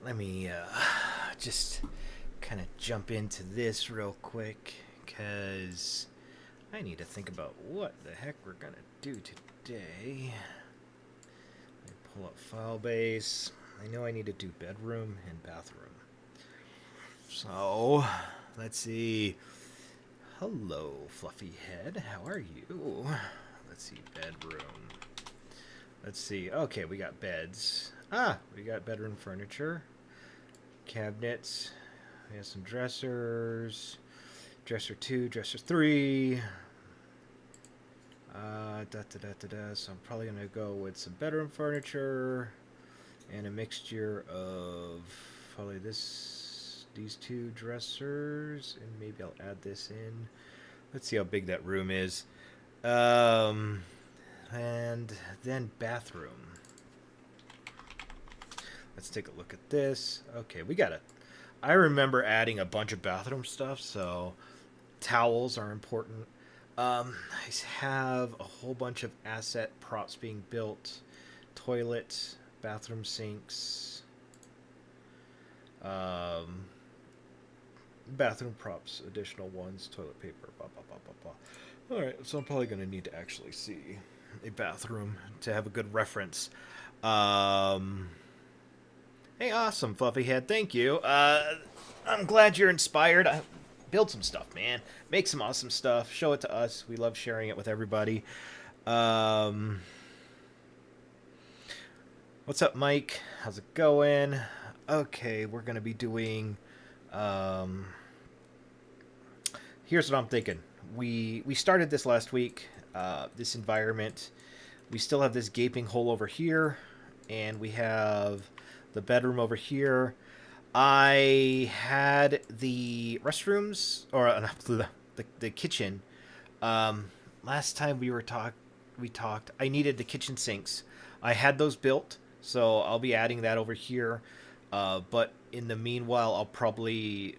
let me just kind of jump into this real quick because I need to think about what the heck we're gonna do today. Let me pull up Filebase. I know I need to do bedroom and bathroom. So, let's see. Hello, fluffy head. How are you? Let's see, bedroom. Let's see. Okay, we got beds. We got bedroom furniture. Cabinets. We have some dressers. Dresser 2, dresser 3. So I'm probably going to go with some bedroom furniture and a mixture of probably these two dressers, and maybe I'll add this in. Let's see how big that room is. And then bathroom. Let's take a look at this. Okay, we got it. I remember adding a bunch of bathroom stuff, so towels are important. I have a whole bunch of asset props being built. Toilet, bathroom sinks, bathroom props, additional ones, toilet paper, blah, blah, blah, blah, blah. Alright, so I'm probably going to need to actually see a bathroom to have a good reference. Hey, awesome, Fluffy Head, thank you. I'm glad you're inspired. Build some stuff, man. Make some awesome stuff. Show it to us. We love sharing it with everybody. What's up, Mike? How's it going? Okay, we're going to be doing... here's what I'm thinking. We started this last week, this environment. We still have this gaping hole over here, and we have the bedroom over here. I had the restrooms, or the kitchen. Last time we talked. I needed the kitchen sinks. I had those built, so I'll be adding that over here. But in the meanwhile, I'll probably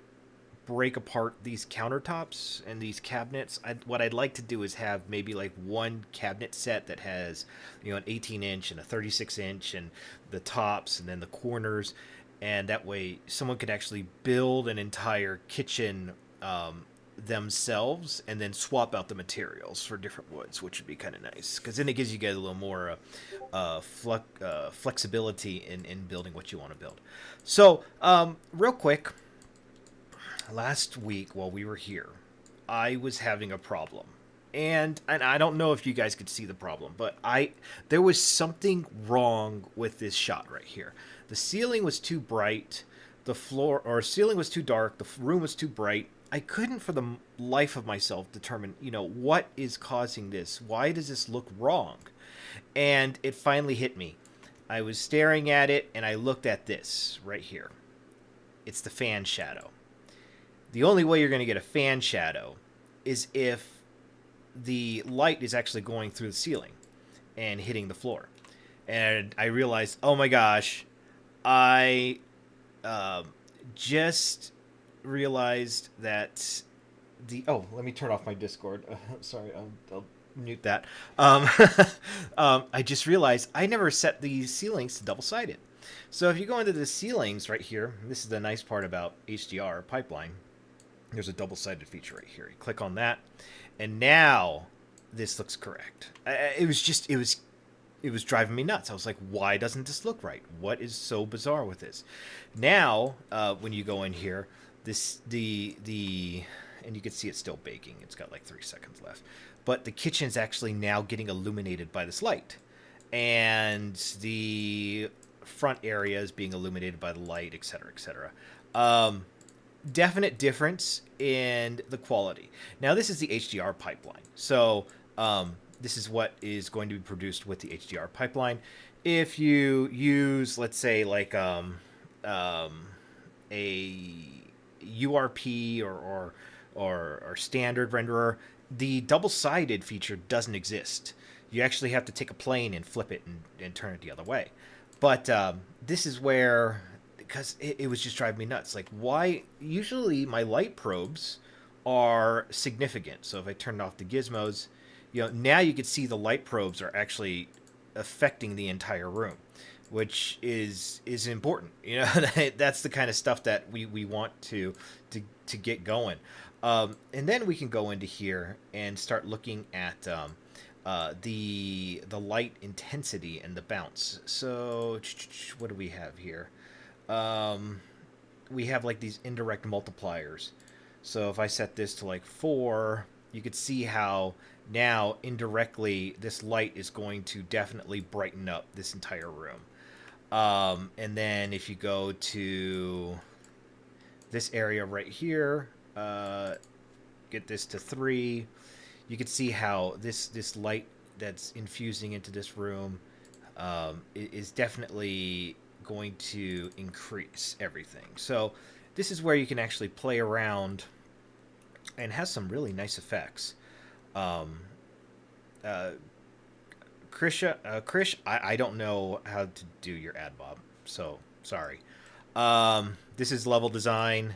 break apart these countertops and these cabinets. What I'd like to do is have maybe like one cabinet set that has, an 18-inch and a 36-inch and the tops and then the corners, and that way someone could actually build an entire kitchen themselves and then swap out the materials for different woods, which would be kind of nice because then it gives you guys a little more flexibility in building what you want to build. So real quick, last week while we were here, I was having a problem. And I don't know if you guys could see the problem, but there was something wrong with this shot right here. The ceiling was too bright, the ceiling was too dark, the room was too bright. I couldn't for the life of myself determine, what is causing this? Why does this look wrong? And it finally hit me. I was staring at it and I looked at this right here. It's the fan shadow. The only way you're going to get a fan shadow is if the light is actually going through the ceiling and hitting the floor. And I realized, oh my gosh, I just realized that let me turn off my Discord. Sorry, I'll mute that. I just realized I never set these ceilings to double-sided. So if you go into the ceilings right here, this is the nice part about HDR pipeline. There's a double-sided feature right here. You click on that, and now this looks correct. It was driving me nuts. I was like, why doesn't this look right? What is so bizarre with this? Now, when you go in here, and you can see it's still baking. It's got like 3 seconds left. But the kitchen's actually now getting illuminated by this light. And the front area is being illuminated by the light, etc., etc. Definite difference in the quality. Now, this is the HDR pipeline. So, this is what is going to be produced with the HDR pipeline. If you use, let's say, like a URP or standard renderer, the double-sided feature doesn't exist. You actually have to take a plane and flip it and turn it the other way. But this is where, because it was just driving me nuts. Like, why? Usually my light probes are significant. So if I turn off the gizmos, now you can see the light probes are actually affecting the entire room. which is important. You know, that's the kind of stuff that we want to get going. And then we can go into here and start looking at the light intensity and the bounce. So what do we have here? We have like these indirect multipliers. So if I set this to like 4, you could see how now indirectly this light is going to definitely brighten up this entire room. And then if you go to this area right here, get this to 3, you can see how this light that's infusing into this room is definitely going to increase everything. So this is where you can actually play around and has some really nice effects. Um, uh, Krish, I don't know how to do your ad, Bob, so sorry. This is level design.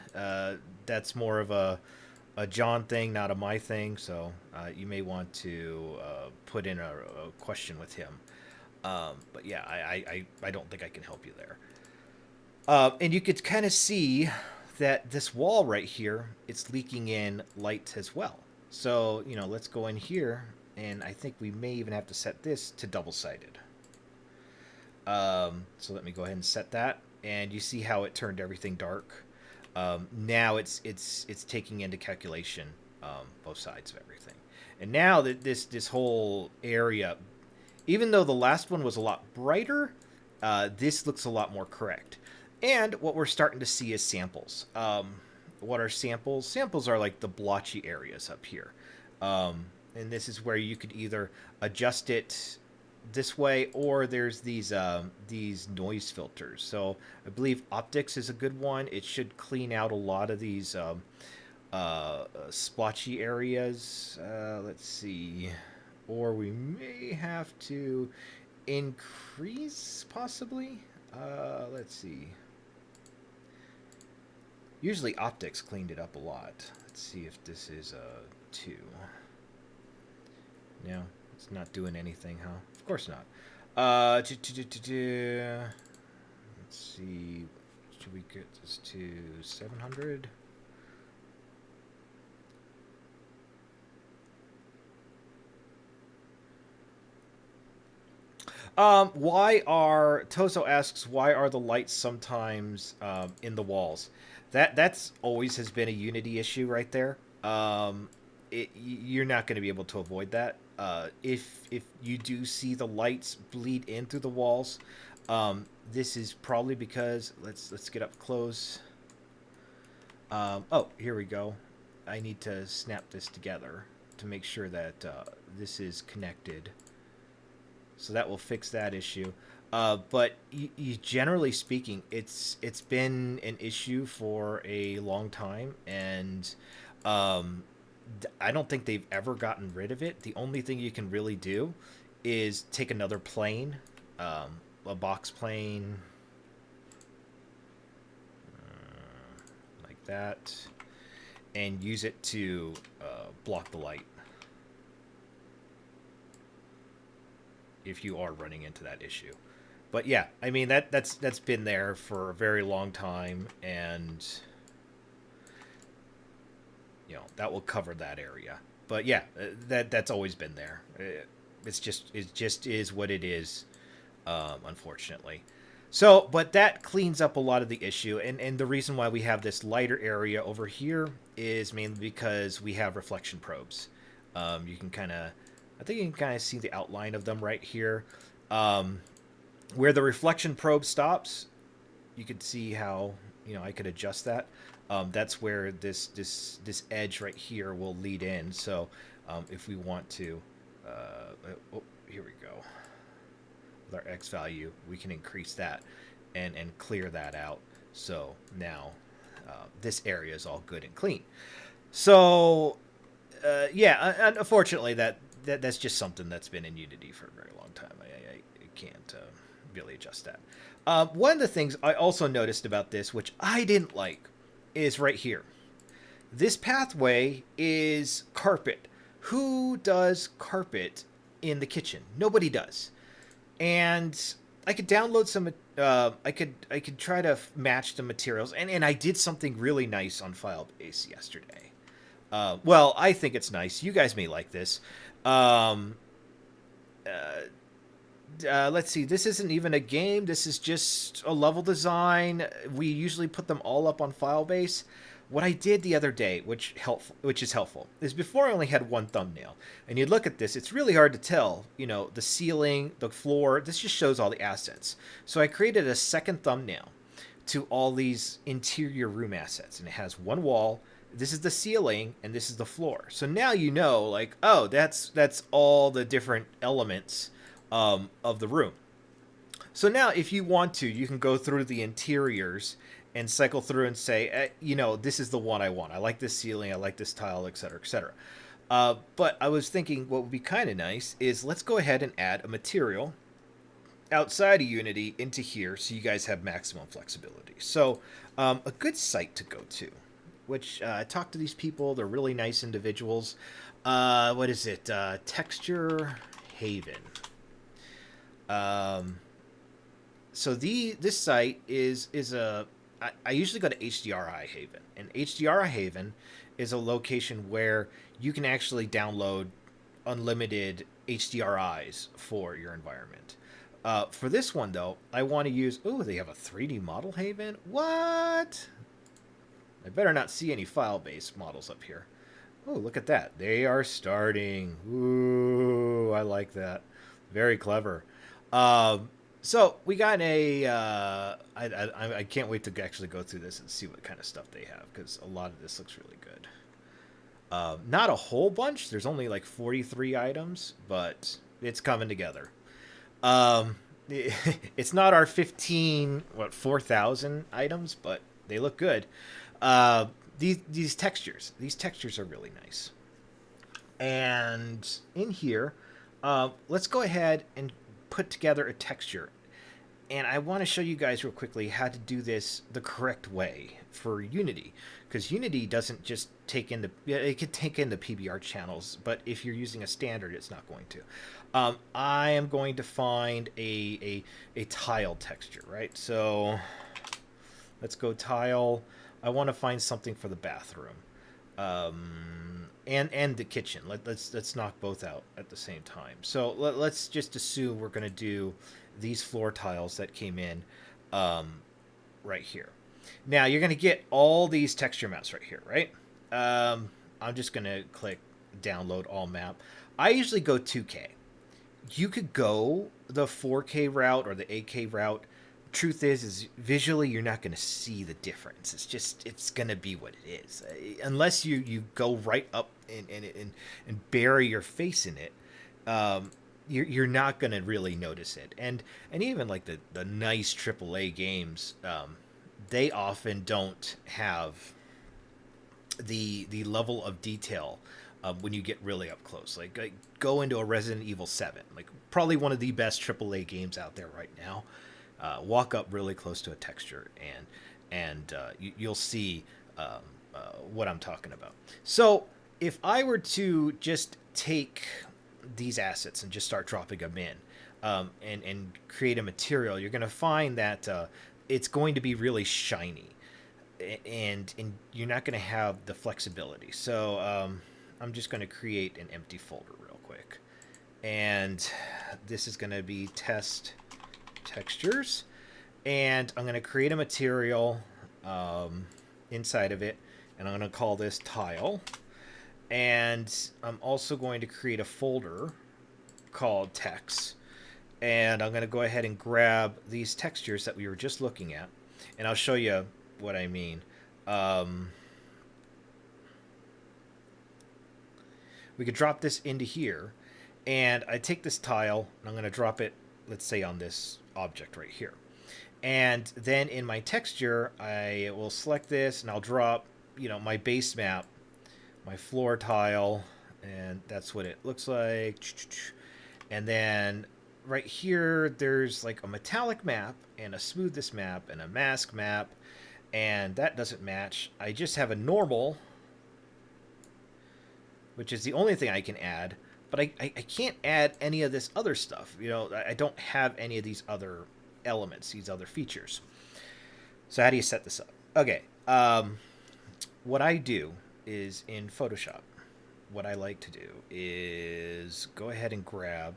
That's more of a John thing, not a my thing. So you may want to put in a question with him. But yeah, I don't think I can help you there. And you could kind of see that this wall right here, it's leaking in light as well. So, you know, let's go in here, and I think we may even have to set this to double-sided. So let me go ahead and set that, and you see how it turned everything dark. Now it's taking into calculation both sides of everything. And now that this whole area, even though the last one was a lot brighter, this looks a lot more correct. And what we're starting to see is samples. What are samples? Samples are like the blotchy areas up here. And this is where you could either adjust it this way, or there's these noise filters. So I believe optics is a good one. It should clean out a lot of these splotchy areas. Let's see. Or we may have to increase, possibly. Let's see. Usually optics cleaned it up a lot. Let's see if this is a 2. No, it's not doing anything, huh? Of course not. Let's see. Should we get this to 700? Tozo asks, why are the lights sometimes in the walls? That's always has been a Unity issue right there. You're not going to be able to avoid that. If you do see the lights bleed in through the walls, this is probably because let's get up close. Oh, here we go. I need to snap this together to make sure that this is connected. So that will fix that issue. But generally speaking, it's been an issue for a long time, and I don't think they've ever gotten rid of it. The only thing you can really do is take another plane, a box plane, like that, and use it to block the light. If you are running into that issue. But yeah, I mean that's been there for a very long time, and you know that will cover that area. But yeah, that's always been there. It just is what it is, unfortunately. So, but that cleans up a lot of the issue, and the reason why we have this lighter area over here is mainly because we have reflection probes. You can kind of I think you can kind of see the outline of them right here. Where the reflection probe stops, you can see how, you know, I could adjust that. That's where this edge right here will lead in. So if we want to, here we go. With our X value, we can increase that and clear that out. So now this area is all good and clean. So yeah, unfortunately that's just something that's been in Unity for a very long time. I can't really adjust that. One of the things I also noticed about this, which I didn't like, is right here. This pathway is carpet. Who does carpet in the kitchen? Nobody does. And I could download some. I could try to match the materials, and I did something really nice on Filebase yesterday. Well, I think it's nice. You guys may like this. Um, let's see. This isn't even a game. This is just a level design. We usually put them all up on Filebase. What I did the other day, which is helpful, is before I only had one thumbnail, and you look at this, it's really hard to tell. You know, the ceiling, the floor. This just shows all the assets. So I created a second thumbnail to all these interior room assets, and it has one wall. This is the ceiling, and this is the floor. So now you know, like, oh, that's all the different elements of the room. So now, if you want to, you can go through the interiors and cycle through and say, you know, this is the one I want. I like this ceiling. I like this tile, etc., etc. But I was thinking what would be kind of nice is let's go ahead and add a material outside of Unity into here so you guys have maximum flexibility. So a good site to go to, which I talked to these people. They're really nice individuals. What is it? Texture Haven. So this site is a I usually go to HDRI Haven, and HDRI Haven is a location where you can actually download unlimited HDRIs for your environment. For this one though, I want to use. Oh, they have a 3D model Haven. What? I better not see any file-based models up here. Oh, look at that. They are starting. Ooh, I like that. Very clever. So we got a. I can't wait to actually go through this and see what kind of stuff they have because a lot of this looks really good. Not a whole bunch. There's only like 43 items, but it's coming together. Um, it's not our 4,000 items, but they look good. These textures are really nice. And in here, let's go ahead and put together a texture. And I want to show you guys real quickly how to do this the correct way for Unity, because Unity doesn't just take in it can take in the PBR channels, but if you're using a standard, it's not going to. I am going to find a tile texture, right? So let's go tile. I want to find something for the bathroom, and the kitchen. Let's knock both out at the same time. So let's just assume we're going to do these floor tiles that came in right here. Now you're going to get all these texture maps right here, right? I'm just going to click download all map. I usually go 2K. You could go the 4K route or the 8K route. Truth is visually you're not going to see the difference. It's going to be what it is, unless you go right up and bury your face in it. You're not going to really notice it. And even like the nice AAA games, they often don't have the level of detail when you get really up close. Like go into a Resident Evil 7, like probably one of the best AAA games out there right now. Walk up really close to a texture, and you'll see what I'm talking about. So if I were to just take these assets and just start dropping them in and create a material, you're going to find that it's going to be really shiny, and you're not going to have the flexibility. So I'm just going to create an empty folder real quick, and this is going to be test textures, and I'm going to create a material inside of it, and I'm going to call this tile, and I'm also going to create a folder called text, and I'm going to go ahead and grab these textures that we were just looking at, and I'll show you what I mean. We could drop this into here, and I take this tile and I'm going to drop it, let's say, on this object right here. And then in my texture, I will select this and I'll drop, my base map, my floor tile, and that's what it looks like. And then right here, there's like a metallic map and a smoothness map and a mask map, and that doesn't match. I just have a normal, which is the only thing I can add. But I can't add any of this other stuff. I don't have any of these other elements, these other features. So how do you set this up? Okay, what I do is in Photoshop, what I like to do is go ahead and grab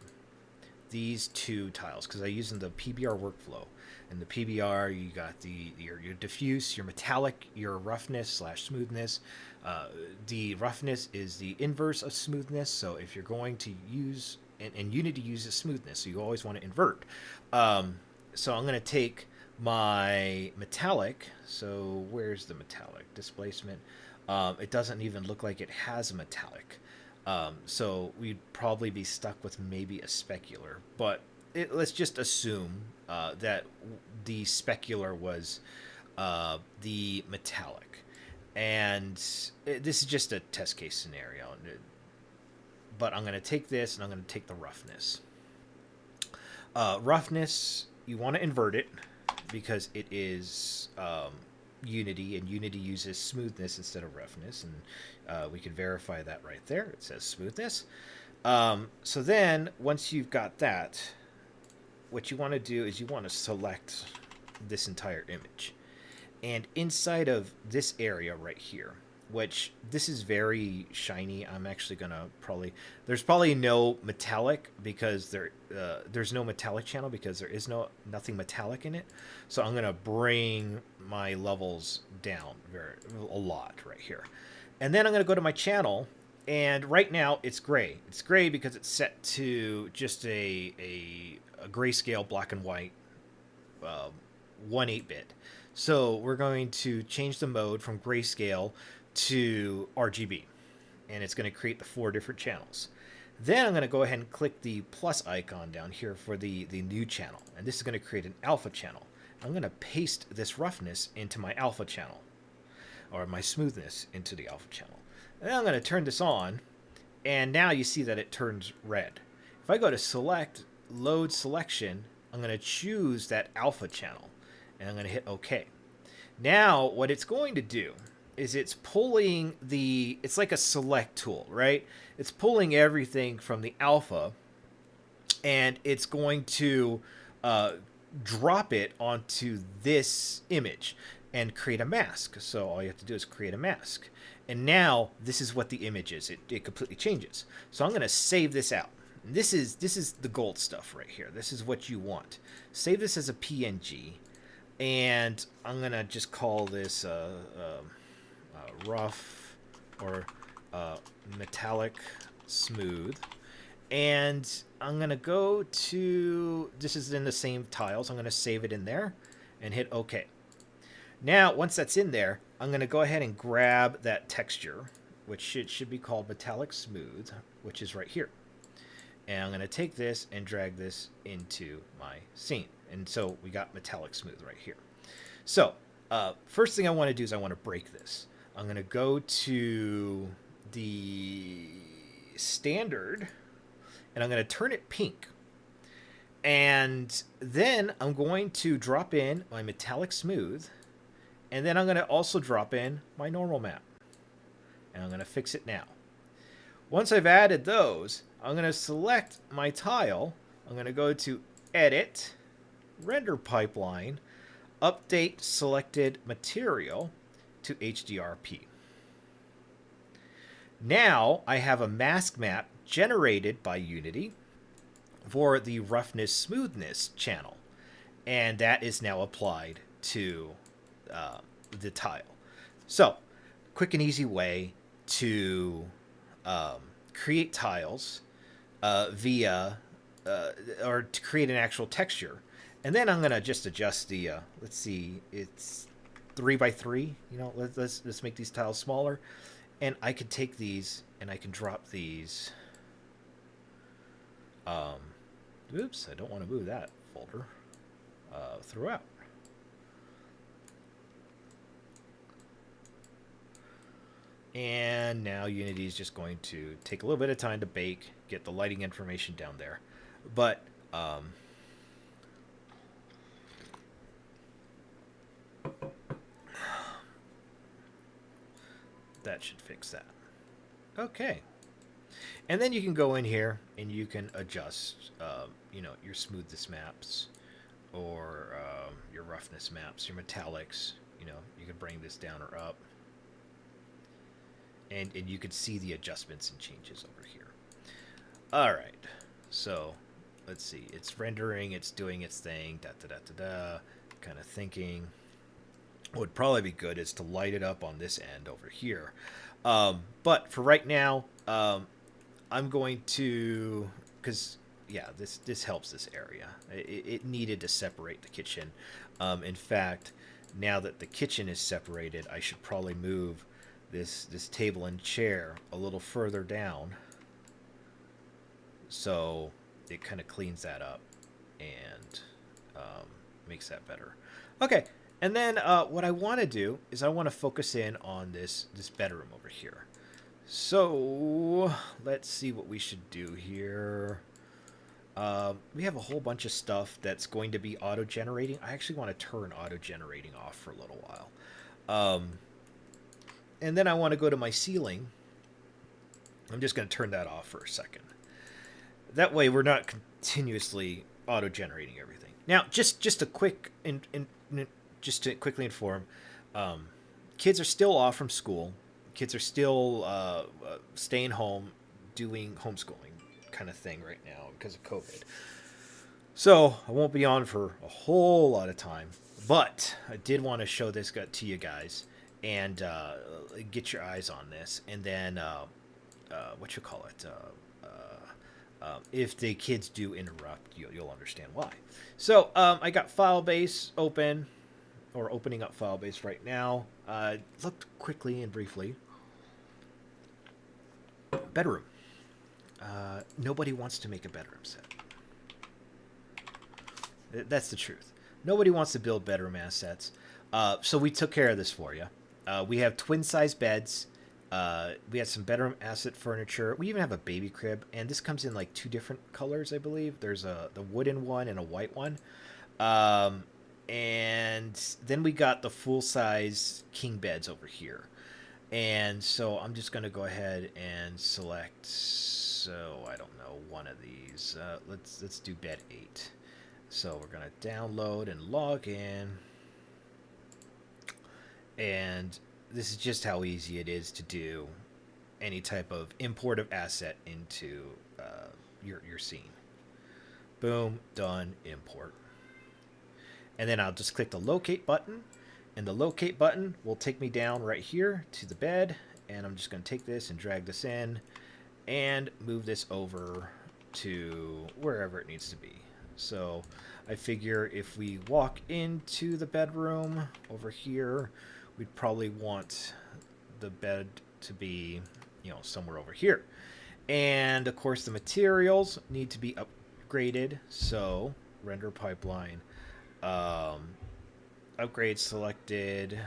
these two tiles because I use in the PBR workflow. In the PBR, you got your diffuse, your metallic, your roughness slash smoothness. The roughness is the inverse of smoothness. So if you're going to use, and Unity uses smoothness, so you always want to invert. So I'm going to take my metallic. So where's the metallic displacement? It doesn't even look like it has a metallic. So we'd probably be stuck with maybe a specular, but let's just assume that the specular was the metallic. And this is just a test case scenario. But I'm going to take this and I'm going to take the roughness. Roughness, you want to invert it because it is Unity, and Unity uses smoothness instead of roughness, and we can verify that right there. It says smoothness. So then, once you've got that, what you want to do is you want to select this entire image. And inside of this area right here, which this is very shiny, I'm actually going to there's probably no metallic because there's no metallic channel because there is nothing metallic in it. So I'm going to bring my levels down a lot right here. And then I'm going to go to my channel, and right now it's gray. It's gray because it's set to just a grayscale black and white 1/8-bit. So we're going to change the mode from grayscale to RGB, and it's going to create the 4 different channels. Then I'm going to go ahead and click the plus icon down here for the new channel, and this is going to create an alpha channel. I'm going to paste this roughness into my alpha channel, or my smoothness into the alpha channel. And then I'm going to turn this on, and now you see that it turns red. If I go to select, load selection, I'm going to choose that alpha channel, and I'm going to hit OK. Now what it's going to do is it's pulling it's like a select tool, right? It's pulling everything from the alpha, and it's going to drop it onto this image and create a mask. So all you have to do is create a mask. And now this is what the image is. It completely changes. So I'm going to save this out. And this is the gold stuff right here. This is what you want. Save this as a PNG. And I'm going to just call this rough or metallic smooth. And I'm going to go to, this is in the same tiles. I'm going to save it in there and hit OK. Now, once that's in there, I'm going to go ahead and grab that texture, which should be called metallic smooth, which is right here. And I'm going to take this and drag this into my scene. And so we got metallic smooth right here. So first thing I want to do is I want to break this. I'm going to go to the standard, and I'm going to turn it pink. And then I'm going to drop in my metallic smooth, and then I'm going to also drop in my normal map. And I'm going to fix it now. Once I've added those, I'm going to select my tile. I'm going to go to Edit, Render Pipeline, Update Selected Material to HDRP. Now I have a mask map generated by Unity for the roughness smoothness channel, and that is now applied to the tile. So, quick and easy way to create tiles via or to create an actual texture. And then I'm gonna just adjust the let's see, it's 3x3. You know, let's make these tiles smaller, and I can take these and I can drop these. Oops, I don't want to move that folder throughout. And now Unity is just going to take a little bit of time to bake, get the lighting information down there. But that should fix that. Okay. And then you can go in here and you can adjust, you know, your smoothness maps or your roughness maps, your metallics. You could bring this down or up, and you could see the adjustments and changes over here. All right, so let's see. It's rendering. It's doing its thing. Da da da da da. Kind of thinking. What would probably be good is to light it up on this end over here. But for right now, I'm going to, because yeah, this helps this area. It needed to separate the kitchen. In fact, now that the kitchen is separated, I should probably move this table and chair a little further down, so it kind of cleans that up and makes that better. Okay, and then what I want to do is I want to focus in on this bedroom over here. So let's see what we should do here. We have a whole bunch of stuff that's going to be auto-generating. I actually want to turn auto-generating off for a little while. And then I want to go to my ceiling. I'm just going to turn that off for a second. That way we're not continuously auto-generating everything. Now, just a quick, just to quickly inform, kids are still off from school. Kids are still staying home, doing homeschooling kind of thing right now because of COVID. So I won't be on for a whole lot of time, but I did want to show this to you guys and get your eyes on this. And then if the kids do interrupt, you'll understand why. So I got Filebase open, or opening up Filebase right now. Looked quickly and briefly. Bedroom. Nobody wants to make a bedroom set. That's the truth. Nobody wants to build bedroom assets. So we took care of this for you. We have twin size beds. We have some bedroom asset furniture. We even have a baby crib, and this comes in like 2 different colors, I believe. There's the wooden one and a white one. And then we got the full size king beds over here. And so I'm just going to go ahead and select, so I don't know, one of these. Let's do bed 8. So we're going to download and log in. And this is just how easy it is to do any type of import of asset into your scene. Boom, done, import. And then I'll just click the locate button, and the locate button will take me down right here to the bed, and I'm just going to take this and drag this in and move this over to wherever it needs to be. So I figure if we walk into the bedroom over here, we'd probably want the bed to be, somewhere over here. And of course the materials need to be upgraded. So render pipeline, upgrade selected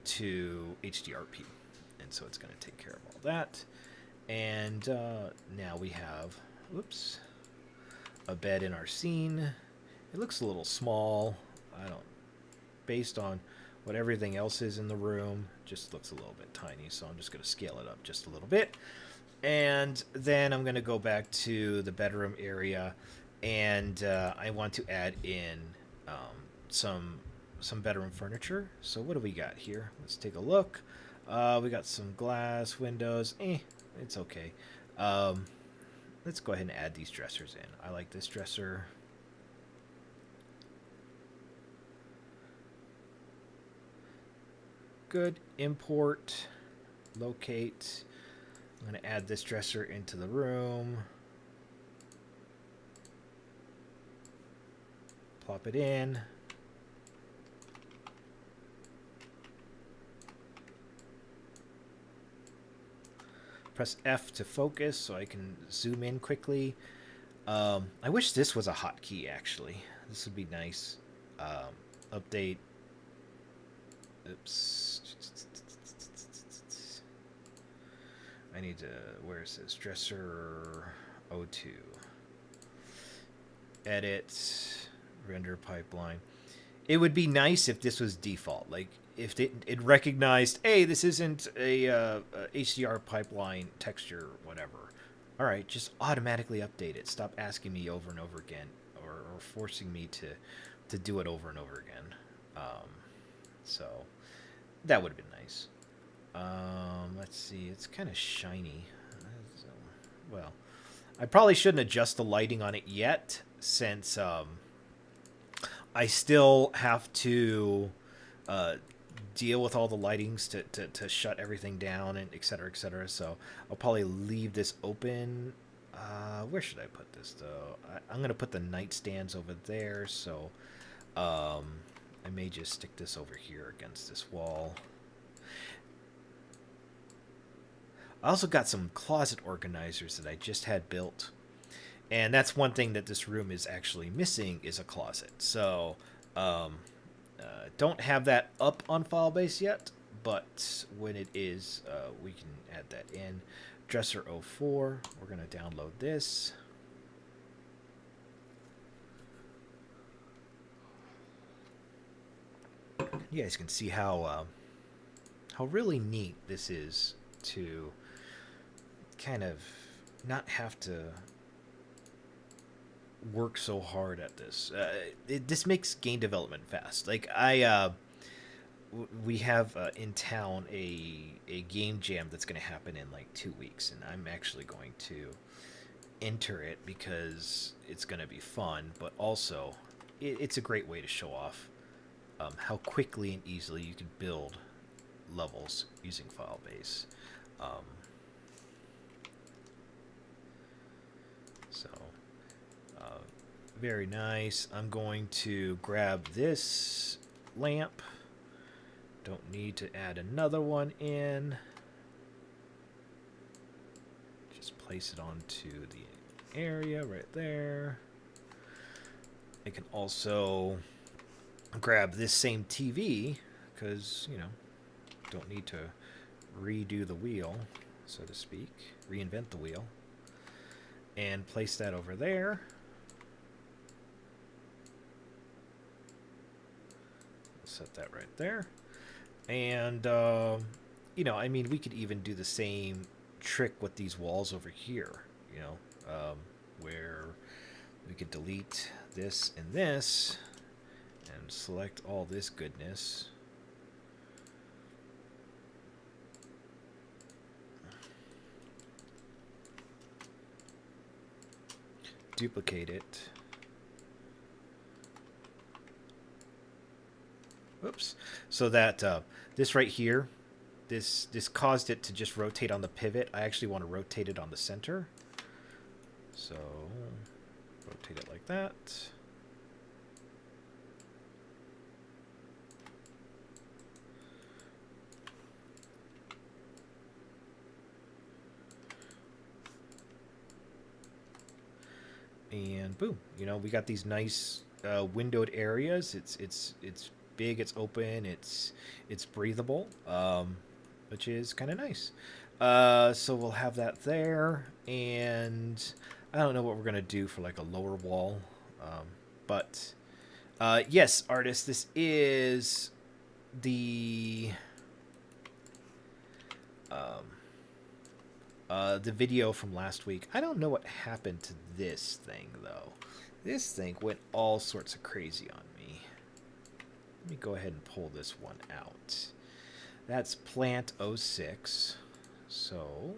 to HDRP. And so it's going to take care of all that. And now we have, a bed in our scene. It looks a little small. Based on what everything else is in the room, just looks a little bit tiny. So I'm just going to scale it up just a little bit. And then I'm going to go back to the bedroom area, and I want to add in some bedroom furniture. So what do we got here? Let's take a look. We got some glass windows. It's okay. Let's go ahead and add these dressers in. I like this dresser. Good. Import, locate. I'm going to add this dresser into the room. Plop it in. Press F to focus so I can zoom in quickly. I wish this was a hotkey, actually. This would be nice. Update. Oops. I need to, where is this? Dresser 02. Edit, render pipeline. It would be nice if this was default. Like, if it recognized, hey, this isn't a HDR pipeline texture, whatever. All right, just automatically update it. Stop asking me over and over again, or forcing me to to do it over and over again. So that would have been nice. Let's see. It's kind of shiny. So, well, I probably shouldn't adjust the lighting on it yet, since I still have to deal with all the lightings to shut everything down and et cetera, et cetera. So I'll probably leave this open. Where should I put this, though? I'm going to put the nightstands over there, so I may just stick this over here against this wall. I also got some closet organizers that I just had built. And that's one thing that this room is actually missing, is a closet. So, don't have that up on Filebase yet, but when it is, we can add that in. Dresser 04, we're going to download this. You guys can see how really neat this is to kind of not have to work so hard at this. This makes game development fast. Like we have in town a game jam that's going to happen in like 2 weeks, and I'm actually going to enter it because it's going to be fun, but also it's a great way to show off how quickly and easily you can build levels using Filebase. So very nice. I'm going to grab this lamp. Don't need to add another one in. Just place it onto the area right there. I can also grab this same TV because, you know, don't need to redo the wheel, so to speak, reinvent the wheel, and place that over there. Set that right there. And, you know, I mean, we could even do the same trick with these walls over here, you know, where we could delete this and this and select all this goodness. Duplicate it. Oops. So that this right here, this caused it to just rotate on the pivot. I actually want to rotate it on the center. So rotate it like that. And boom, you know, we got these nice windowed areas. It's big, it's open, it's breathable, which is kind of nice. So we'll have that there, and I don't know what we're gonna do for like a lower wall, but yes, artist, this is the video from last week. I don't know what happened to this thing, though. This thing went all sorts of crazy on me. Let me go ahead and pull this one out. That's plant 06. So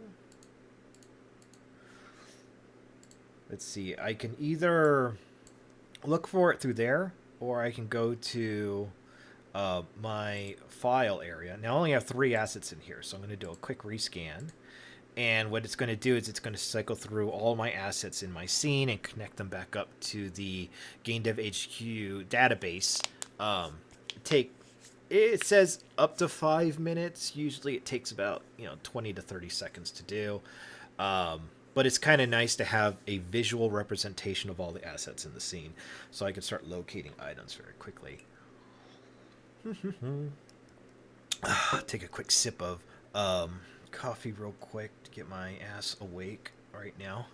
let's see. I can either look for it through there, or I can go to my file area. Now I only have 3 assets in here, so I'm going to do a quick rescan. And what it's going to do is it's going to cycle through all my assets in my scene and connect them back up to the GameDevHQ database. It says up to 5 minutes. Usually it takes about 20 to 30 seconds to do. But it's kind of nice to have a visual representation of all the assets in the scene, so I can start locating items very quickly. Take a quick sip of coffee real quick to get my ass awake right now.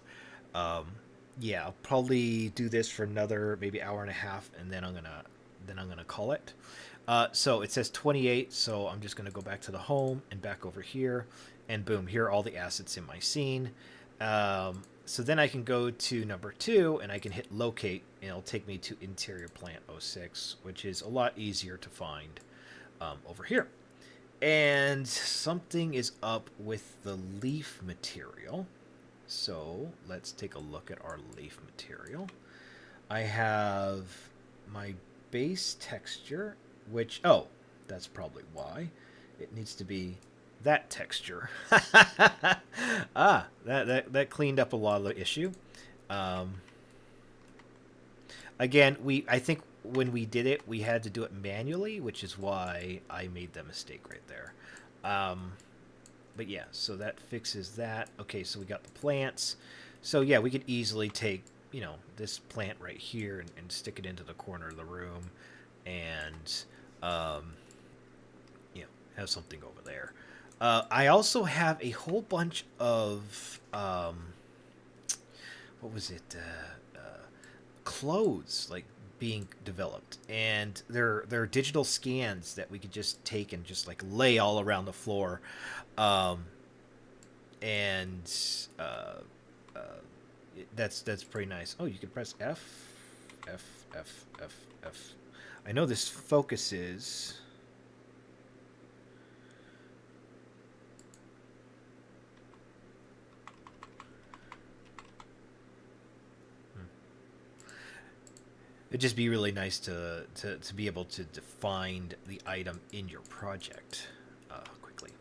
Yeah, I'll probably do this for another maybe hour and a half, and then I'm gonna call it. So it says 28, so I'm just gonna go back to the home and back over here, and boom, here are all the assets in my scene. So then I can go to number 2 and I can hit locate and it'll take me to interior plant 06, which is a lot easier to find over here. And something is up with the leaf material. So let's take a look at our leaf material. I have my base texture, which, oh, that's probably why. It needs to be that texture. That cleaned up a lot of the issue. Um, Again, I think when we did it, we had to do it manually, which is why I made that mistake right there. Um, but yeah, so that fixes that. Okay, so we got the plants. So yeah, we could easily take, this plant right here and stick it into the corner of the room and, um, have something over there. I also have a whole bunch of, what was it? Clothes like being developed, and they're digital scans that we could just take and just like lay all around the floor, um, and uh, that's pretty nice. Oh, you can press F, F, F, F, F. I know this focuses. It'd just be really nice to be able to define the item in your project quickly.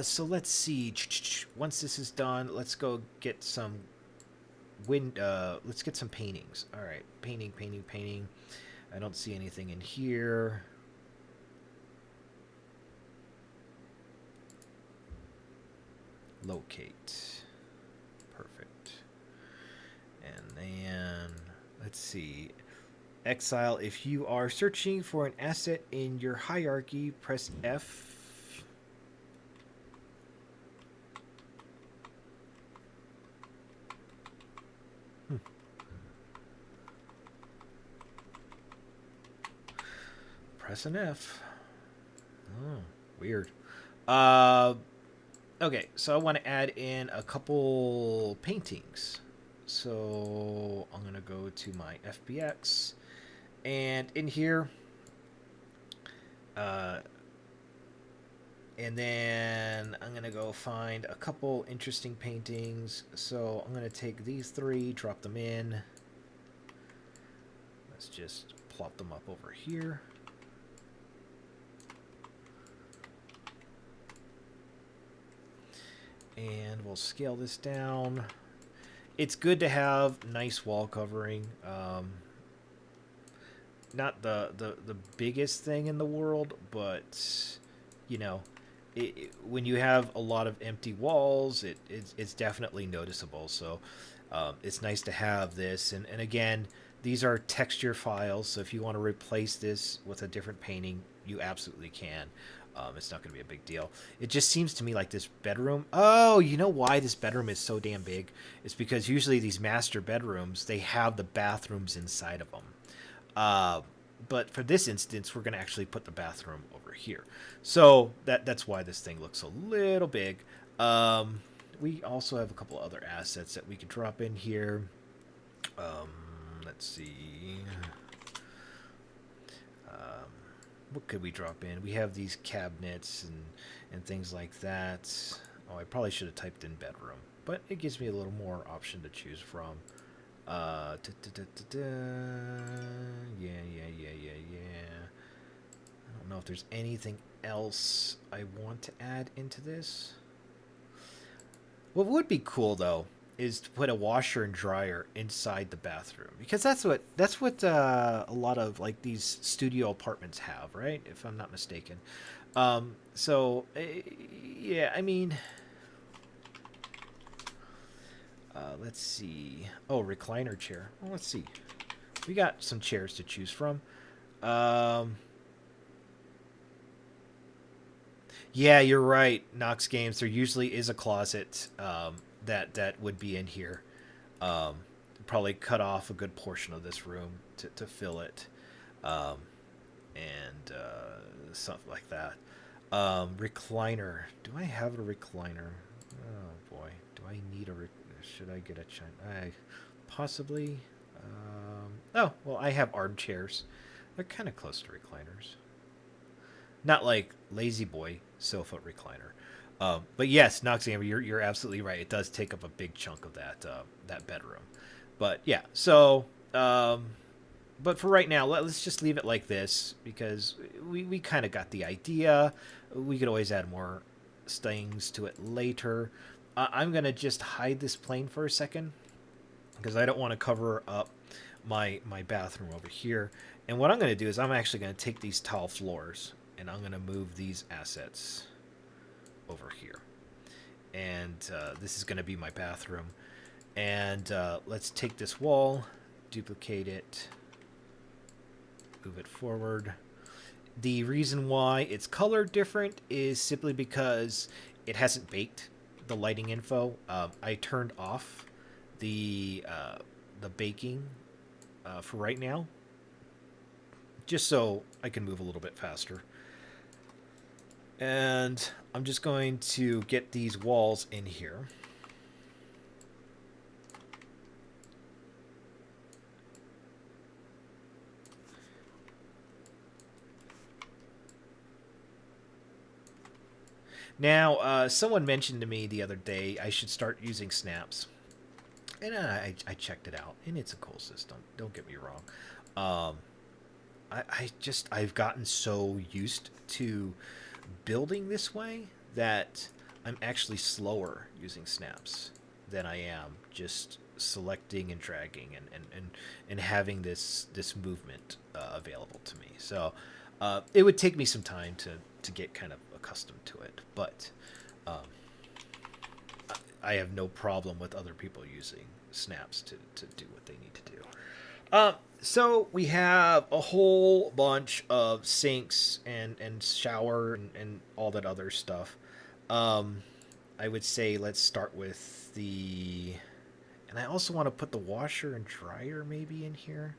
So let's see. Once this is done, let's go get some let's get some paintings. All right, painting, painting, painting. I don't see anything in here. Locate. Perfect. And then let's see. Exile. If you are searching for an asset in your hierarchy, press F. Press an F. Oh, weird. Okay, so I want to add in a couple paintings. So I'm going to go to my FBX. And in here, and then I'm going to go find a couple interesting paintings. So I'm going to take these 3, drop them in. Let's just plop them up over here. And we'll scale this down. It's good to have nice wall covering. Not the biggest thing in the world, but when you have a lot of empty walls, it's definitely noticeable. So it's nice to have this. And again, these are texture files, so if you want to replace this with a different painting, you absolutely can. It's not going to be a big deal. It just seems to me like this bedroom. Oh, you know why this bedroom is so damn big? It's because usually these master bedrooms, they have the bathrooms inside of them. But for this instance, we're going to actually put the bathroom over here. So that's why this thing looks a little big. We also have a couple other assets that we could drop in here. Let's see. What could we drop in? We have these cabinets and things like that. Oh, I probably should have typed in bedroom, but it gives me a little more option to choose from. Yeah. I don't know if there's anything else I want to add into this. What would be cool though is to put a washer and dryer inside the bathroom, because that's what a lot of like these studio apartments have, right? If I'm not mistaken. So yeah, I mean, let's see. Oh, recliner chair. Well, let's see. We got some chairs to choose from. Yeah, you're right, Knox Games. There usually is a closet that would be in here. Um, Probably cut off a good portion of this room to fill it, um, and something like that. Recliner. Do I have a recliner? Oh boy, do I need a? should I get a china? I possibly. Oh, well, I have armchairs. They're kind of close to recliners. Not like lazy boy sofa recliner. But yes, Noxamber, you're absolutely right. It does take up a big chunk of that bedroom. But yeah, so but for right now, let's just leave it like this because we kind of got the idea. We could always add more things to it later. I'm gonna just hide this plane for a second because I don't want to cover up my bathroom over here. And what I'm going to do is I'm actually going to take these tile floors and I'm going to move these assets over here. And this is going to be my bathroom. And let's take this wall, duplicate it, move it forward. The reason why it's colored different is simply because it hasn't baked the lighting info. I turned off the baking for right now, just so I can move a little bit faster. And I'm just going to get these walls in here. Now, someone mentioned to me the other day I should start using snaps. And I checked it out, and it's a cool system. Don't get me wrong. I've gotten so used to building this way that I'm actually slower using snaps than I am just selecting and dragging and having this movement available to me. So it would take me some time to get kind of accustomed to it, but I have no problem with other people using snaps to do what they need to do. So we have a whole bunch of sinks and shower and all that other stuff. I would say let's start with the... And I also want to put the washer and dryer maybe in here.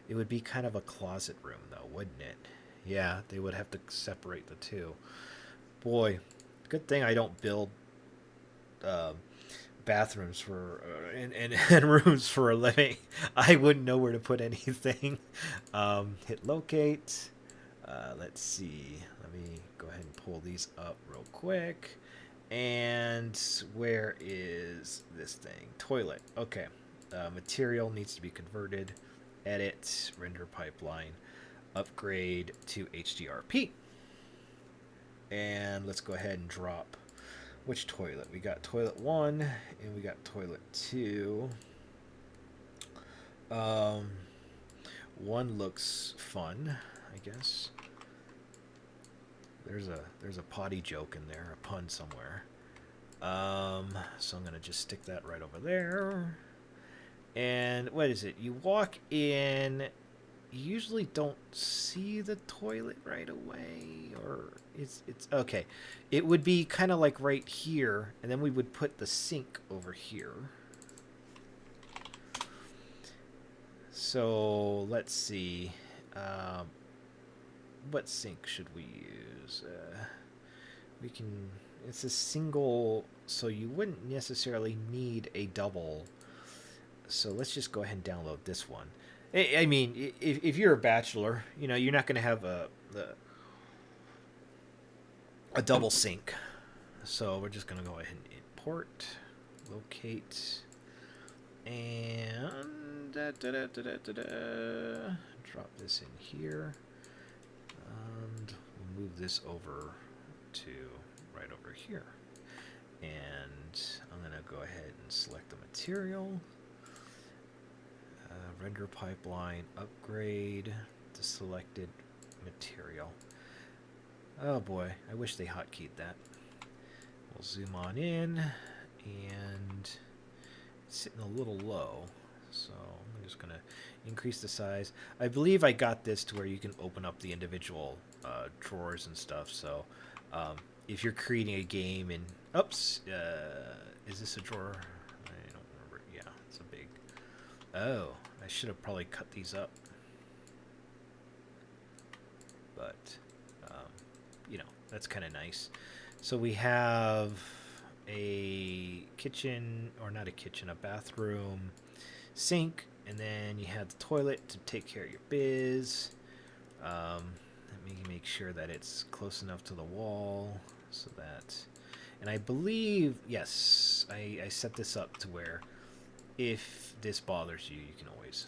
It would be kind of a closet room though, wouldn't it? Yeah, they would have to separate the two. Boy, good thing I don't build bathrooms for and rooms for a living. I wouldn't know where to put anything. Hit locate. Let's see. Let me go ahead and pull these up real quick. And where is this thing? Toilet. Okay. Material needs to be converted. Edit. Render pipeline. Upgrade to HDRP. And let's go ahead and drop which toilet. We got toilet 1 and we got toilet 2. 1 looks fun, I guess. There's a potty joke in there, a pun somewhere. So I'm gonna just stick that right over there. And what is it? You walk in, you usually don't see the toilet right away, or it's okay. It would be kind of like right here, and then we would put the sink over here. So let's see. What sink should we use? We can... It's a single, so you wouldn't necessarily need a double. So let's just go ahead and download this one. I mean, if you're a bachelor, you know, you're not going to have a double sink. So we're just going to go ahead and import, locate, and drop this in here. And we'll move this over to right over here. And I'm going to go ahead and select the material. Render pipeline, upgrade to selected material. Oh boy, I wish they hotkeyed that. We'll zoom on in, and it's sitting a little low, so I'm just going to increase the size. I believe I got this to where you can open up the individual drawers and stuff, so if you're creating a game and... Oops, is this a drawer? I don't remember. Yeah, it's a big... Oh, I should have probably cut these up. But, you know, that's kind of nice. So we have a kitchen, or not a kitchen, a bathroom sink, and then you have the toilet to take care of your biz. Let me make sure that it's close enough to the wall so that, and I believe, yes, I set this up to where if this bothers you, you can always,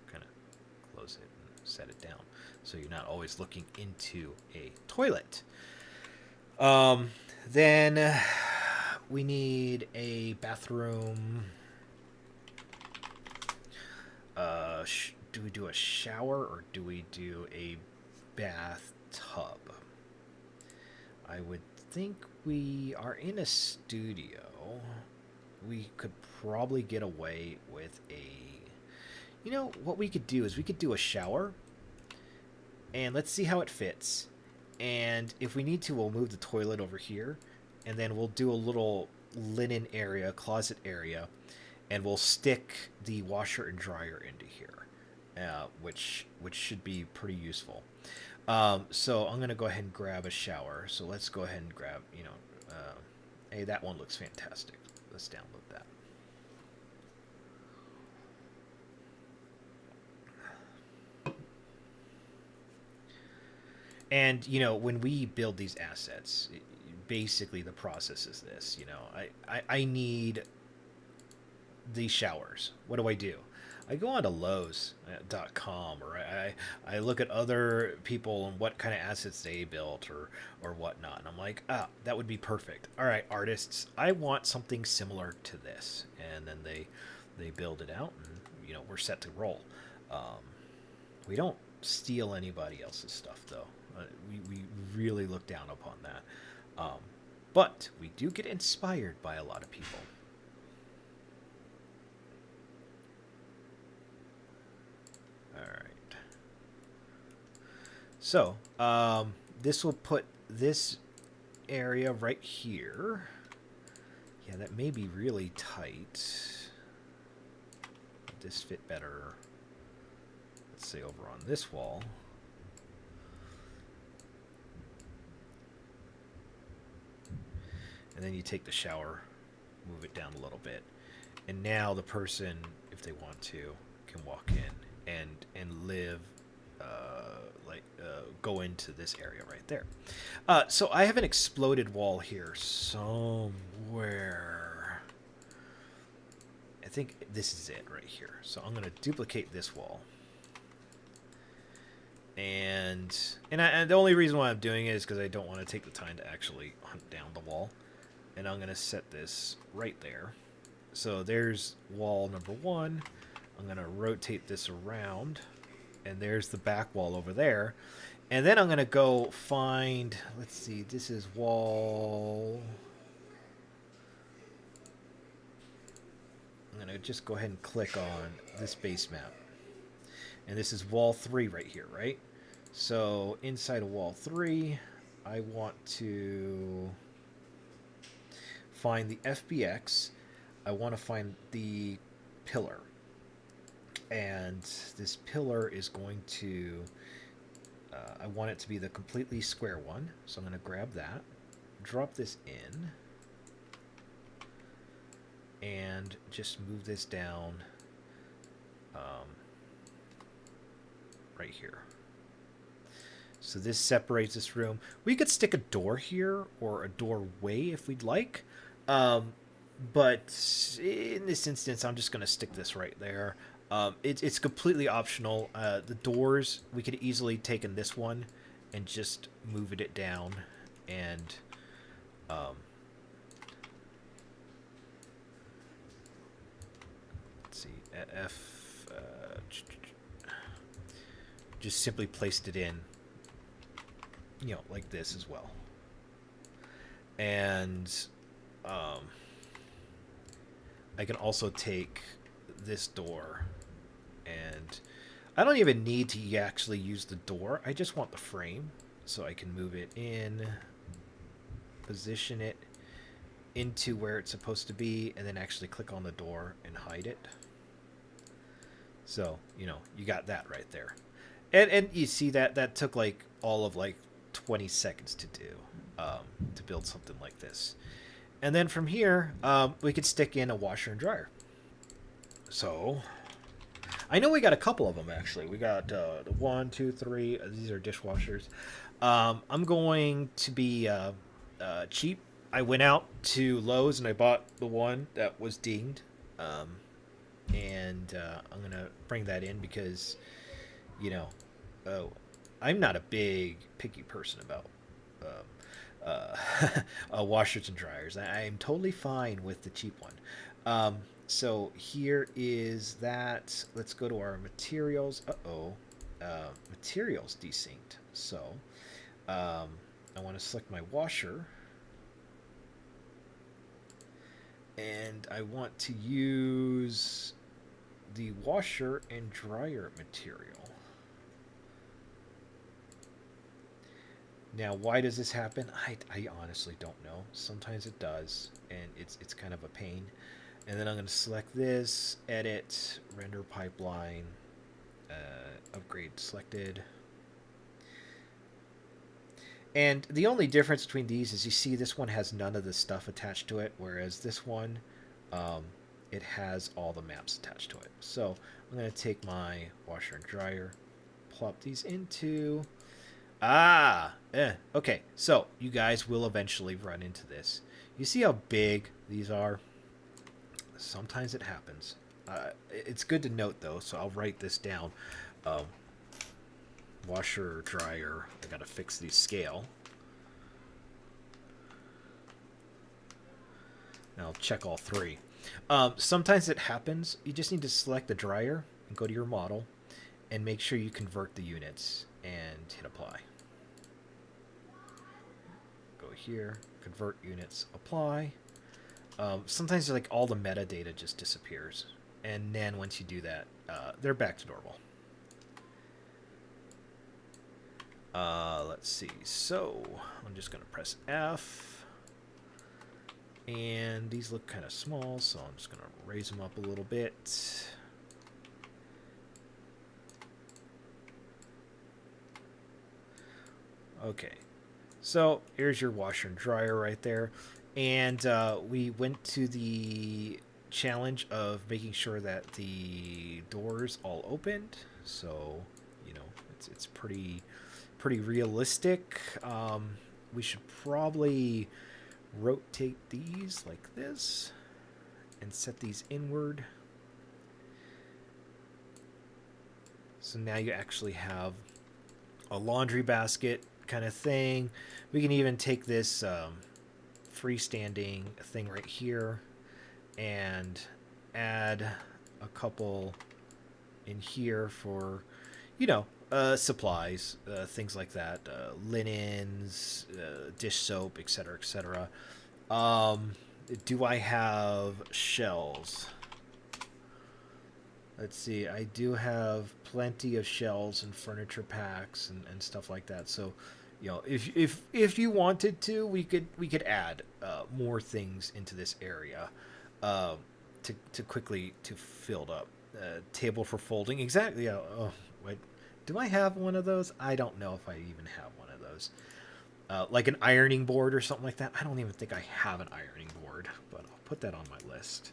kind of close it and set it down so you're not always looking into a toilet. Then we need a bathroom. Do we do a shower or do we do a bathtub? I would think we are in a studio. We could probably get away with what we could do is we could do a shower, and let's see how it fits. And if we need to, we'll move the toilet over here, and then we'll do a little linen area, closet area, and we'll stick the washer and dryer into here, which should be pretty useful. So I'm gonna go ahead and grab a shower. So let's go ahead and grab, hey, that one looks fantastic. Let's download that. And, when we build these assets, basically the process is this. I need these showers. What do? I go on to Lowe's.com, or I look at other people and what kind of assets they built or whatnot. And I'm like, that would be perfect. All right, artists, I want something similar to this. And then they build it out, and, we're set to roll. We don't steal anybody else's stuff, though. We really look down upon that. But we do get inspired by a lot of people. All right. So, this will put this area right here. Yeah, that may be really tight. Would this fit better? Let's say over on this wall. And then you take the shower, move it down a little bit, and now the person, if they want to, can walk in and live, go into this area right there. So I have an exploded wall here somewhere. I think this is it right here. So I'm going to duplicate this wall. And the only reason why I'm doing it is because I don't want to take the time to actually hunt down the wall. And I'm going to set this right there. So there's wall number 1. I'm going to rotate this around. And there's the back wall over there. And then I'm going to go find, let's see, this is wall. I'm going to just go ahead and click on this base map. And this is wall 3 right here, right? So inside of wall 3, I want to find the FBX. I want to find the pillar. And this pillar is going to, I want it to be the completely square one. So I'm going to grab that, drop this in, and just move this down right here. So this separates this room. We could stick a door here or a doorway if we'd like. But in this instance, I'm just going to stick this right there. It's completely optional. The doors, we could easily take in this one and just move it down. And let's see, just simply placed it in, like this as well. And I can also take this door, and I don't even need to actually use the door. I just want the frame, so I can move it in, position it into where it's supposed to be, and then actually click on the door and hide it. So, you got that right there. And you see that took all of 20 seconds to do, to build something like this. And then from here, we could stick in a washer and dryer. So I know we got a couple of them actually. We got one, two, three. These are dishwashers. I'm going to be cheap. I went out to Lowe's and I bought the one that was dinged, and I'm gonna bring that in because you know, I'm not a big picky person about washers and dryers. I'm totally fine with the cheap one. So here is that. Let's go to our materials. Materials desynced. So I want to select my washer. And I want to use the washer and dryer material. Now, why does this happen? I honestly don't know. Sometimes it does, and it's kind of a pain. And then I'm going to select this, edit, render pipeline, upgrade selected. And the only difference between these is you see this one has none of the stuff attached to it, whereas this one, it has all the maps attached to it. So I'm going to take my washer and dryer, plop these into... Okay, so you guys will eventually run into this. You see how big these are? Sometimes it happens. It's good to note, though, so I'll write this down. Washer, dryer, I gotta fix the scale. And I'll check all three. Sometimes it happens. You just need to select the dryer and go to your model and make sure you convert the units and hit apply. Go here, convert units, apply. Sometimes like all the metadata just disappears, and then once you do that, they're back to normal. Let's see. So I'm just gonna press F, and these look kind of small, so I'm just gonna raise them up a little bit. Okay, so here's your washer and dryer right there. And we went to the challenge of making sure that the doors all opened. So, you know, it's pretty realistic. We should probably rotate these like this and set these inward. So now you actually have a laundry basket kind of thing. We can even take this freestanding thing right here and add a couple in here for, you know, supplies, things like that, linens, dish soap, etc., etc. Do I have shells? Let's see. I do have plenty of shells and furniture packs and stuff like that. So, you know, if you wanted to, we could add more things into this area to quickly to fill it up. Table for folding, exactly. Oh, wait, do I have one of those? I don't know if I even have one of those. Like an ironing board or something like that. I don't even think I have an ironing board, but I'll put that on my list.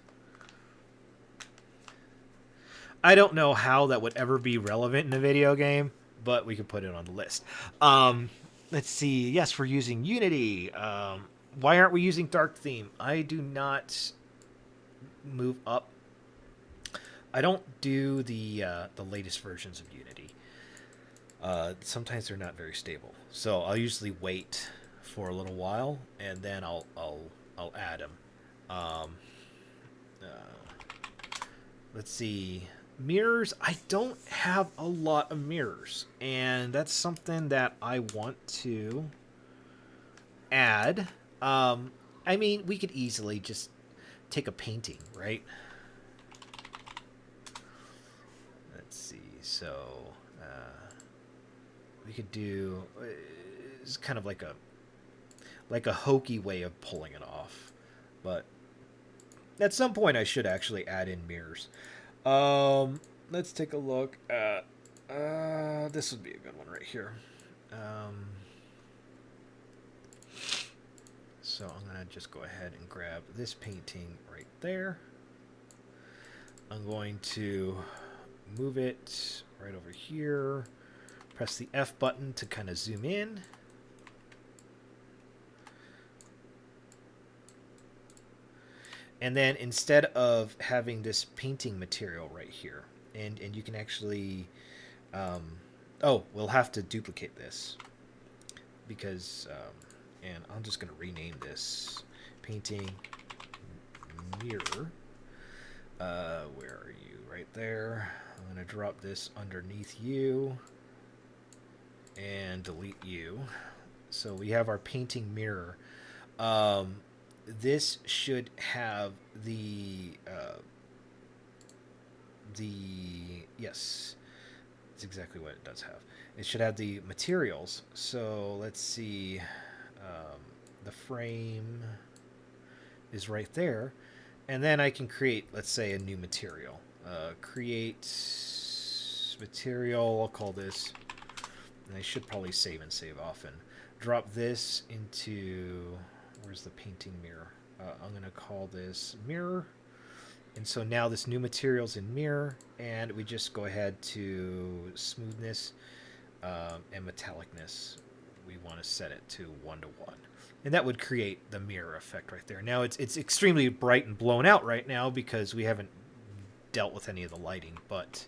I don't know how that would ever be relevant in a video game, but we could put it on the list. Let's see. Yes, we're using Unity. Why aren't we using Dark Theme? I do not move up. I don't do the latest versions of Unity. Sometimes they're not very stable, so I'll usually wait for a little while and then I'll add them. Let's see. Mirrors, I don't have a lot of mirrors, and that's something that I want to add. I mean, we could easily just take a painting, right? Let's see. So we could do it's kind of like a hokey way of pulling it off, but at some point I should actually add in mirrors. Let's take a look at this would be a good one right here. So I'm going to just go ahead and grab this painting right there. I'm going to move it right over here. Press the F button to kind of zoom in. And then instead of having this painting material right here, and you can actually, oh, we'll have to duplicate this because, and I'm just going to rename this painting mirror. Where are you? Right there. I'm going to drop this underneath you and delete you. So we have our painting mirror. This should have yes, that's exactly what it does have. It should have the materials. So let's see, the frame is right there, and then I can create, let's say, a new material. Create material. I'll call this, and I should probably save and save often. Drop this into, where's the painting mirror? I'm going to call this mirror. And so now this new material's in mirror, and we just go ahead to smoothness and metallicness. We want to set it to 1 to 1. And that would create the mirror effect right there. Now it's extremely bright and blown out right now because we haven't dealt with any of the lighting, but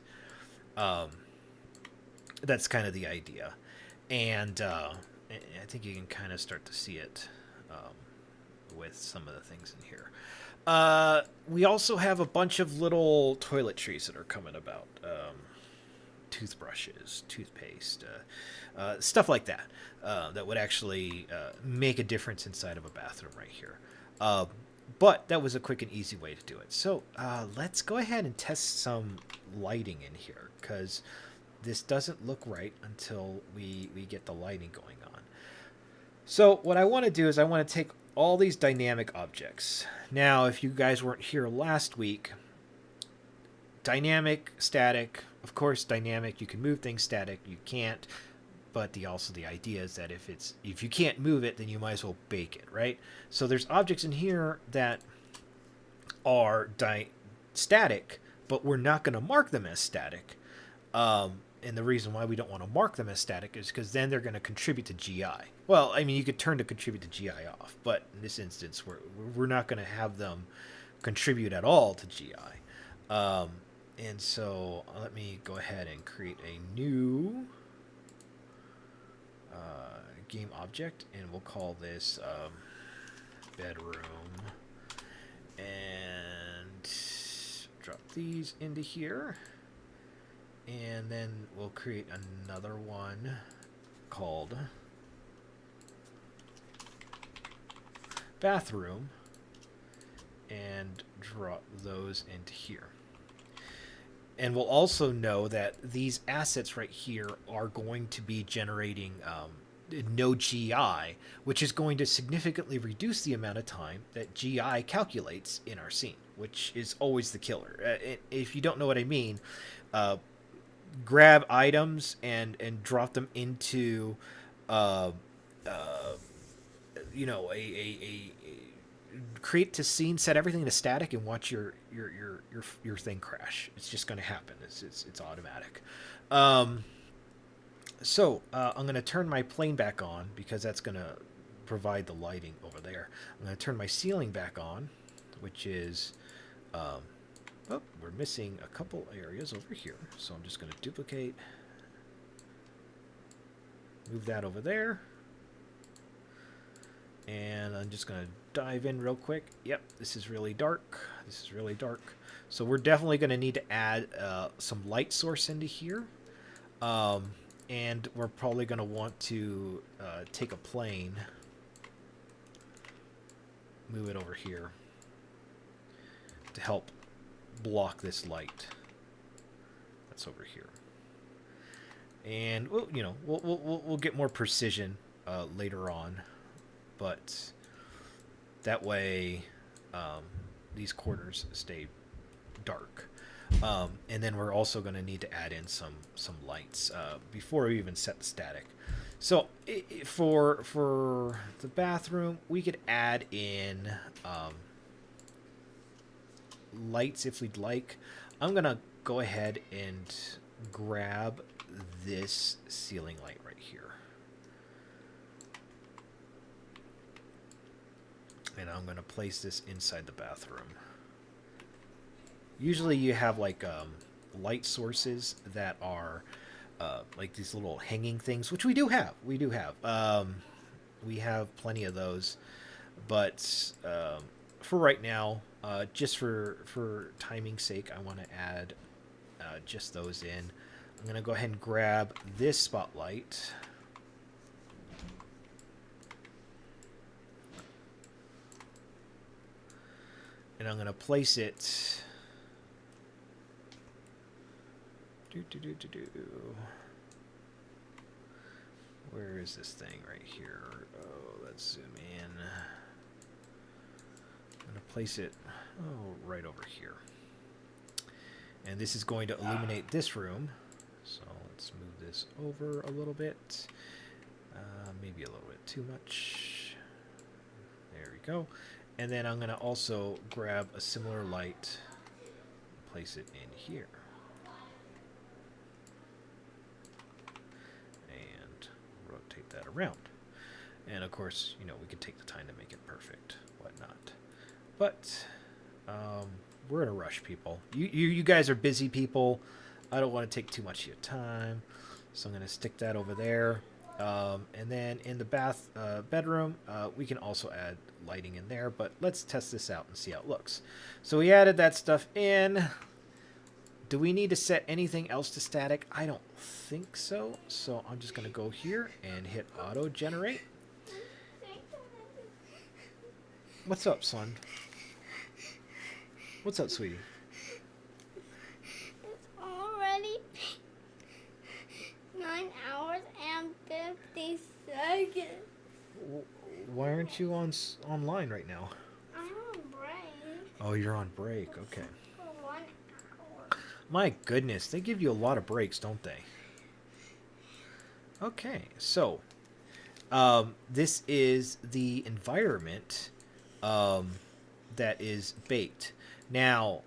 that's kind of the idea. And I think you can kind of start to see it with some of the things in here. We also have a bunch of little toiletries that are coming about. Toothbrushes, toothpaste, stuff like that. That would actually make a difference inside of a bathroom right here. But that was a quick and easy way to do it. So let's go ahead and test some lighting in here, because this doesn't look right until we get the lighting going on. So what I want to do is I want to take all these dynamic objects. Now, if you guys weren't here last week, dynamic, static, of course, dynamic, you can move things, static, you can't. But also the idea is that if you can't move it, then you might as well bake it, right? So there's objects in here that are static, but we're not going to mark them as static. And the reason why we don't want to mark them as static is because then they're going to contribute to GI. Well, I mean, you could turn to contribute to GI off, but in this instance, we're not going to have them contribute at all to GI. And so let me go ahead and create a new game object, and we'll call this bedroom, and drop these into here. And then we'll create another one called bathroom and drop those into here. And we'll also know that these assets right here are going to be generating no GI, which is going to significantly reduce the amount of time that GI calculates in our scene, which is always the killer. If you don't know what I mean, grab items and drop them into create to scene, set everything to static, and watch your thing crash. It's just going to happen. It's automatic. So I'm going to turn my plane back on because that's going to provide the lighting over there. I'm going to turn my ceiling back on, which is we're missing a couple areas over here. So I'm just going to duplicate, move that over there. And I'm just going to dive in real quick. Yep, this is really dark. This is really dark. So we're definitely going to need to add some light source into here. And we're probably going to want to take a plane, move it over here to help block this light that's over here. And we'll get more precision later on. But that way, these corners stay dark. And then we're also going to need to add in some lights before we even set the static. So for the bathroom, we could add in lights if we'd like. I'm gonna go ahead and grab this ceiling light right here, and I'm gonna place this inside the bathroom. Usually you have like light sources that are like these little hanging things, which we do have. We have plenty of those, but for right now, just for timing's sake, I want to add just those in. I'm gonna go ahead and grab this spotlight. And I'm gonna place it. Where is this thing right here? Oh, let's zoom in. I'm gonna place it right over here. And this is going to illuminate this room. So let's move this over a little bit. Maybe a little bit too much. There we go. And then I'm going to also grab a similar light and place it in here. And rotate that around. And of course, you know, we could take the time to make it perfect, whatnot. But we're in a rush, people. You guys are busy people. I don't want to take too much of your time. So I'm going to stick that over there. And then in the bedroom, we can also add lighting in there, but let's test this out and see how it looks. So we added that stuff in. Do we need to set anything else to static? I don't think so. So I'm just going to go here and hit auto generate. What's up, son? What's up, sweetie? It's already 9 hours and 50 seconds. Why aren't you online right now? I'm on break. Oh, you're on break. Okay. For 1 hour. My goodness, they give you a lot of breaks, don't they? Okay, so this is the environment that is baked. Now,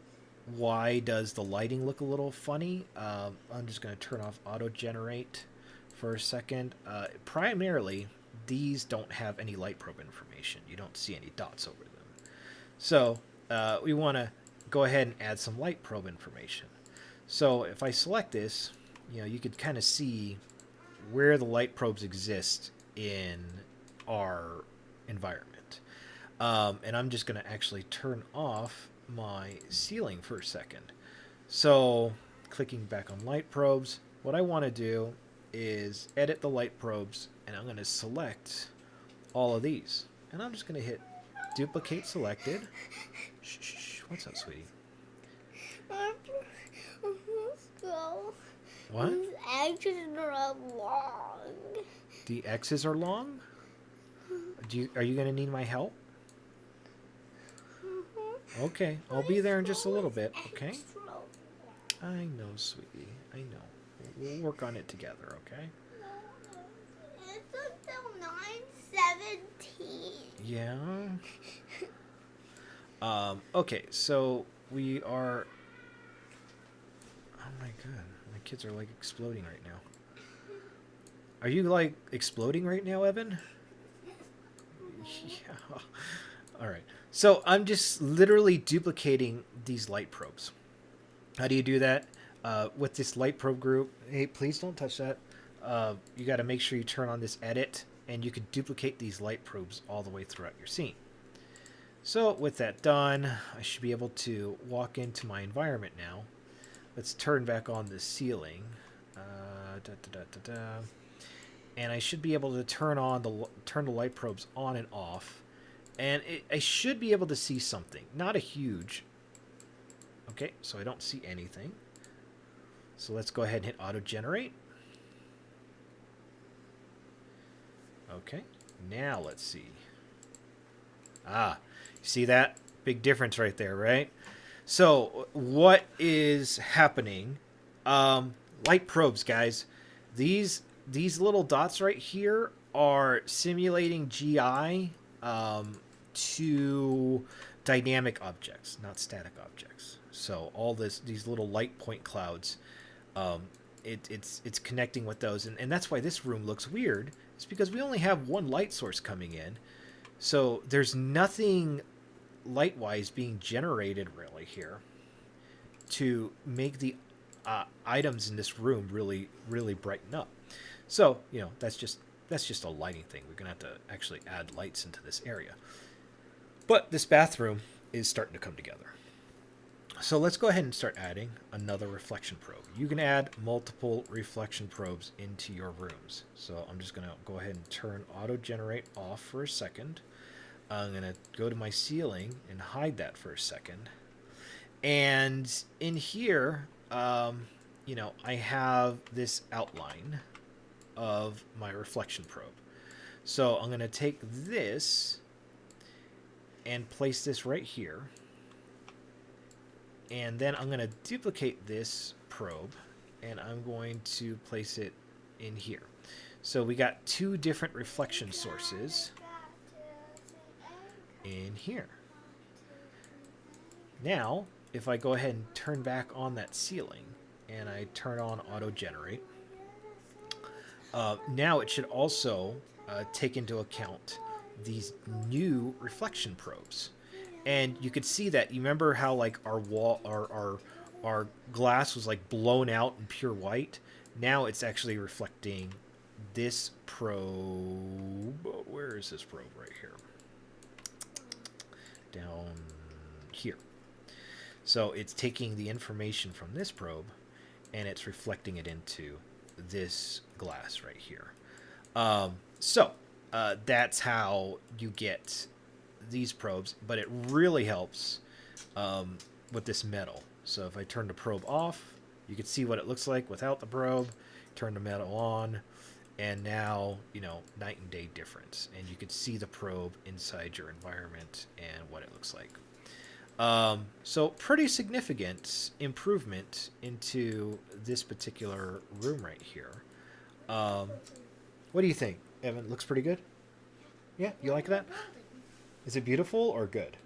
why does the lighting look a little funny? I'm just going to turn off auto generate for a second. Primarily, these don't have any light probe information. You don't see any dots over them. So we want to go ahead and add some light probe information. So if I select this, you know, you could kind of see where the light probes exist in our environment. And I'm just going to actually turn off my ceiling for a second. So clicking back on light probes, what I want to do is edit the light probes, and I'm going to select all of these. And I'm just going to hit duplicate selected. Shh, what's up, sweetie? Let's go. What? These X's are long. The X's are long? Are you going to need my help? Okay, I'll be there in just a little bit, okay? I know, sweetie. I know. We'll work on it together, okay? It's until 9:17. Yeah. Okay, so we are... Oh my god, my kids are like exploding right now. Are you like exploding right now, Evan? Yeah. Alright, so I'm just literally duplicating these light probes. How do you do that? With this light probe group, hey, please don't touch that. You got to make sure you turn on this edit, and you can duplicate these light probes all the way throughout your scene. So with that done, I should be able to walk into my environment now. Let's turn back on the ceiling. And I should be able to turn the light probes on and off. And I should be able to see something. Not a huge. Okay, so I don't see anything. So let's go ahead and hit auto generate. Okay, now let's see. Ah, you see that? Big difference right there, right? So what is happening? Light probes, guys. These these little dots right here are simulating GI to dynamic objects, not static objects. So all these little light point clouds, um, it's connecting with those, and that's why this room looks weird. It's because we only have one light source coming in, so there's nothing light-wise being generated really here to make the items in this room really brighten up. So that's just a lighting thing. We're gonna have to actually add lights into this area. But this bathroom is starting to come together. So let's go ahead and start adding another reflection probe. You can add multiple reflection probes into your rooms. So I'm just going to go ahead and turn auto generate off for a second. I'm going to go to my ceiling and hide that for a second. And in here, I have this outline of my reflection probe. So I'm going to take this and place this right here. And then I'm going to duplicate this probe, and I'm going to place it in here. So we got two different reflection sources in here. Now, if I go ahead and turn back on that ceiling, and I turn on auto-generate, now it should also take into account these new reflection probes. And you could see that. You remember how like our wall, our glass was like blown out in pure white. Now it's actually reflecting this probe. Where is this probe? Right here. Down here. So it's taking the information from this probe, and it's reflecting it into this glass right here. That's how you get these probes, but it really helps with this metal. So if I turn the probe off, you can see what it looks like without the probe. Turn the metal on, and now, night and day difference. And you can see the probe inside your environment and what it looks like. So pretty significant improvement into this particular room right here. What do you think, Evan? Looks pretty good? Yeah, you like that? Is it beautiful or good?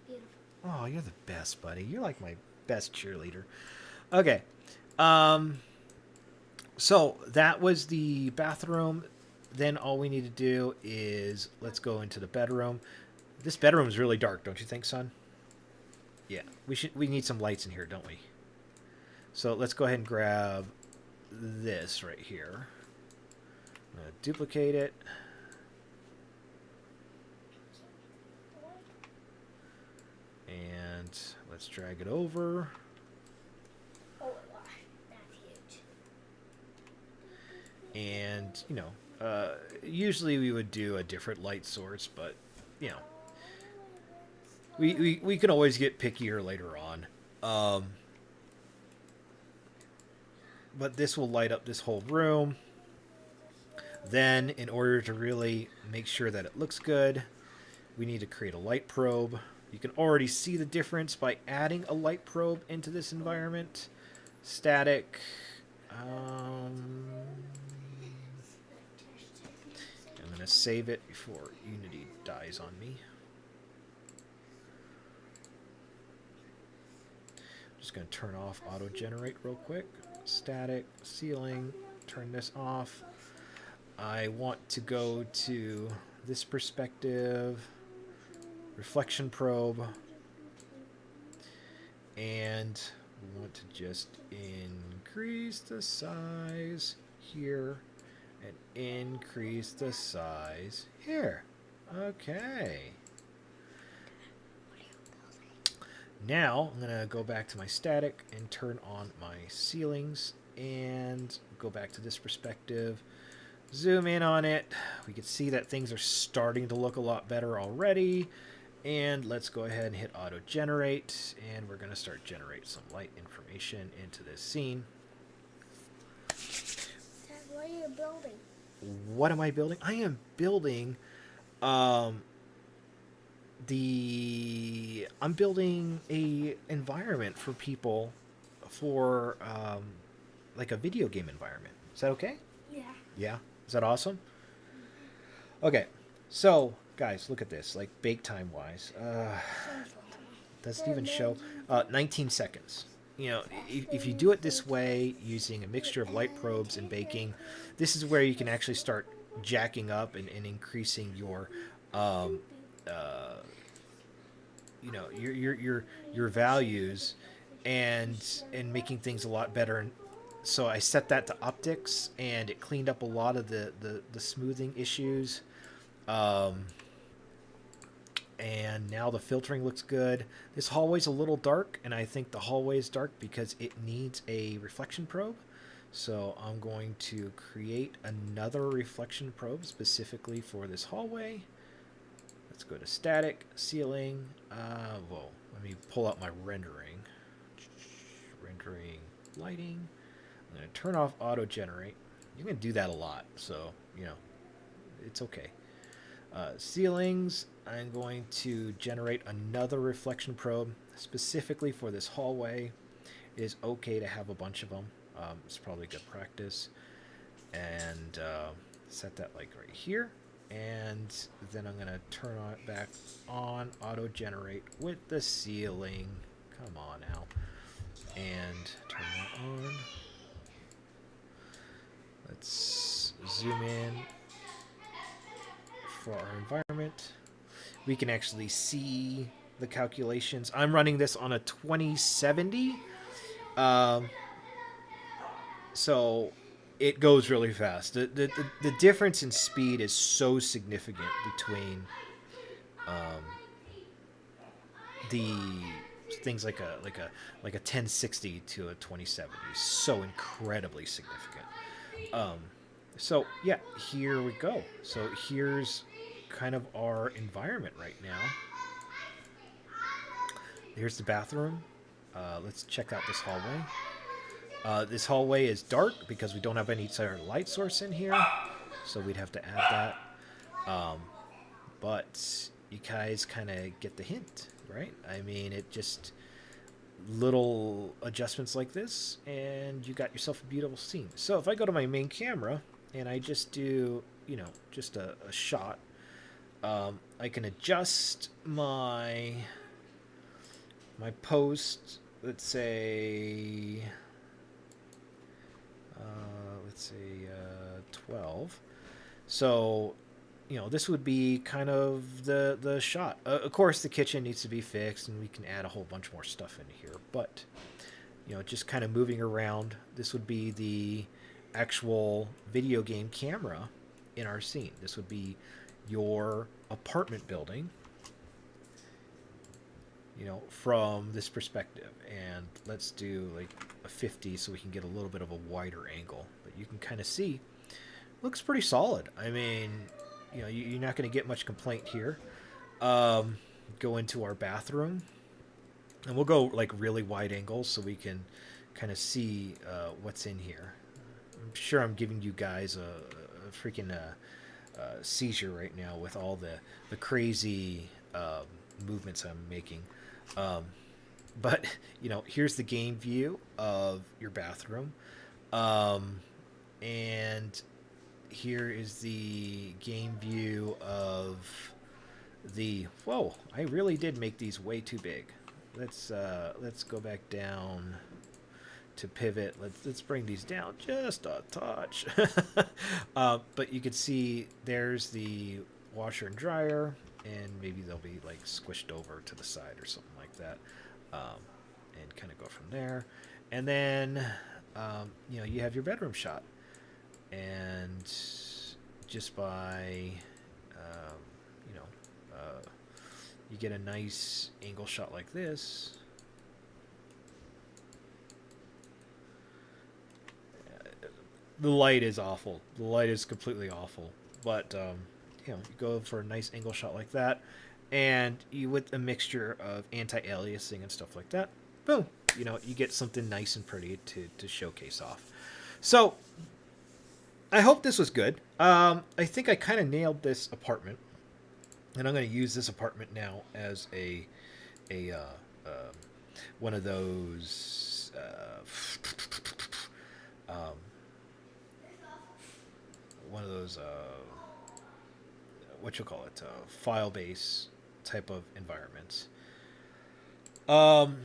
Beautiful. Oh, you're the best, buddy. You're like my best cheerleader. Okay. So that was the bathroom. Then all we need to do is let's go into the bedroom. This bedroom is really dark, don't you think, son? Yeah. We need some lights in here, don't we? So let's go ahead and grab this right here. I'm going to duplicate it. And let's drag it over. Oh, wow. That's huge. And, usually we would do a different light source, but, we can always get pickier later on. But this will light up this whole room. Then, in order to really make sure that it looks good, we need to create a light probe. You can already see the difference by adding a light probe into this environment. Static. I'm going to save it before Unity dies on me. Just going to turn off auto generate real quick. Static, ceiling, turn this off. I want to go to this perspective, reflection probe, and we want to just increase the size here and increase the size here. Okay. Now I'm going to go back to my static and turn on my ceilings and go back to this perspective. Zoom in on it. We can see that things are starting to look a lot better already. And let's go ahead and hit auto generate, and we're going to start generating some light information into this scene. Dad, what are you building? What am I building? I am building I'm building a environment for people for like a video game environment. Is that okay? Yeah. Yeah, is that awesome? Okay, so guys, look at this. Like bake time wise, does it even show? 19 seconds. You know, if you do it this way using a mixture of light probes and baking, this is where you can actually start jacking up and increasing your um, uh, your values and making things a lot better. And so I set that to optics, and it cleaned up a lot of the smoothing issues. Um, and now the filtering looks good. This hallway's a little dark, and I think the hallway is dark because it needs a reflection probe. So I'm going to create another reflection probe specifically for this hallway. Let's go to static, ceiling. Whoa, let me pull out my rendering. Rendering, lighting. I'm going to turn off auto generate. You can do that a lot, so, it's okay. Ceilings, I'm going to generate another reflection probe specifically for this hallway. It is okay to have a bunch of them. It's probably good practice. And set that like right here. And then I'm going to turn it back on, auto generate with the ceiling. Come on now. And turn that on. Let's zoom in for our environment. We can actually see the calculations. I'm running this on a 2070. Um, so it goes really fast. The difference in speed is so significant between um, the things like a 1060 to a 2070. So incredibly significant. Um, so yeah, here we go. So here's kind of our environment right now. Here's the bathroom. Let's check out this hallway. This hallway is dark because we don't have any other light source in here, so we'd have to add that. But you guys kind of get the hint, right? I mean, it just little adjustments like this, and you got yourself a beautiful scene. So if I go to my main camera and I just do, just a shot, I can adjust my post. Let's say 12. So this would be kind of the shot. Of course, the kitchen needs to be fixed, and we can add a whole bunch more stuff in here. But just kind of moving around. This would be the actual video game camera in our scene. This would be your apartment building, from this perspective. And let's do like a 50 so we can get a little bit of a wider angle. But you can kind of see, looks pretty solid. I mean, you're not going to get much complaint here. Go into our bathroom, and we'll go like really wide angles so we can kind of see what's in here. I'm sure I'm giving you guys a freaking seizure right now with all the crazy movements I'm making. But here's the game view of your bathroom, and here is the game view of the. Whoa! I really did make these way too big. Let's go back down to pivot. Let's bring these down just a touch. But you can see there's the washer and dryer, and maybe they'll be like squished over to the side or something like that, and kind of go from there. And then you have your bedroom shot, and just by you know you get a nice angle shot like this. The light is awful. The light is completely awful. But you go for a nice angle shot like that, and you with a mixture of anti-aliasing and stuff like that, boom, you get something nice and pretty to showcase off. So I hope this was good. I think I kind of nailed this apartment, and I'm going to use this apartment now as a one of those um, one of those what you call it, Filebase type of environments. Um,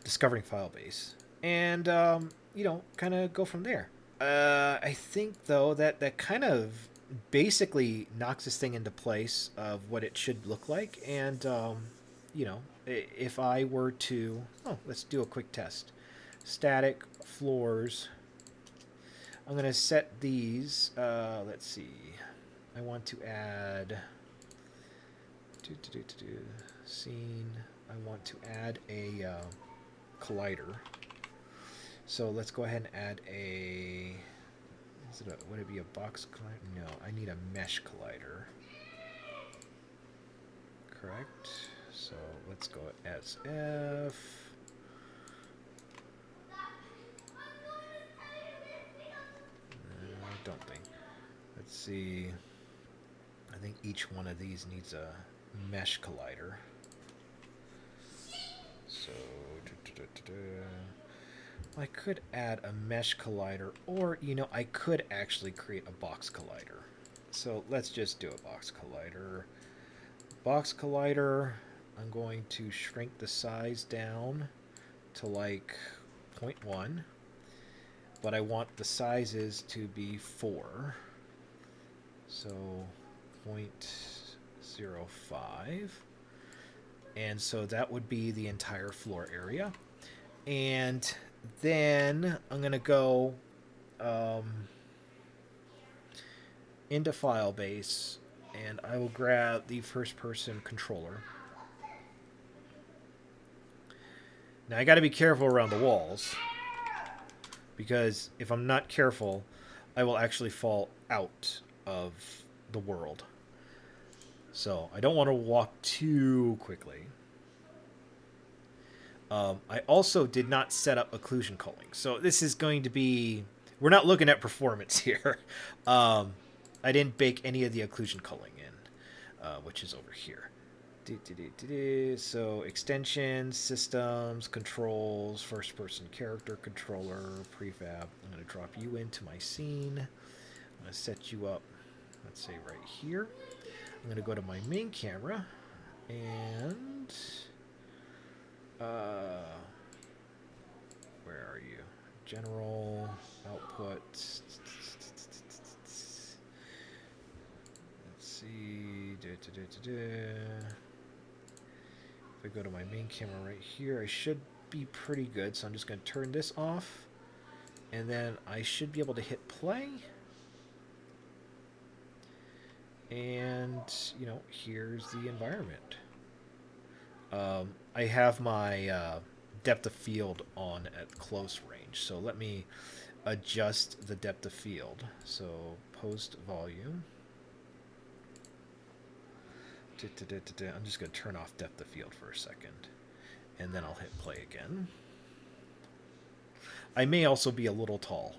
Discovering Filebase, and kind of go from there. I think though that kind of basically knocks this thing into place of what it should look like, and if I were to, let's do a quick test. Static floors. I'm going to set these. Let's see. I want to add scene. I want to add a collider. So let's go ahead and add a. Would it be a box collider? No, I need a mesh collider. Correct. So let's go SF. I don't think. Let's see. I think each one of these needs a mesh collider. So I could add a mesh collider, or I could actually create a box collider. So let's just do a box collider. Box collider, I'm going to shrink the size down to like 0.1, but I want the sizes to be 4. So 0.05. And so that would be the entire floor area. And then I'm going to go into Filebase, and I will grab the first person controller. Now I got to be careful around the walls, because if I'm not careful, I will actually fall out of the world. So I don't want to walk too quickly. I also did not set up occlusion culling. So this is going to be... We're not looking at performance here. I didn't bake any of the occlusion culling in, which is over here. So extensions, systems, controls, first person character controller, prefab. I'm going to drop you into my scene. I'm going to set you up, let's say right here. I'm going to go to my main camera and where are you? General output. Let's see. If I go to my main camera right here, I should be pretty good. So I'm just going to turn this off, and then I should be able to hit play. And here's the environment. I have my depth of field on at close range, so let me adjust the depth of field. So post volume. I'm just going to turn off depth of field for a second, and then I'll hit play again. I may also be a little tall.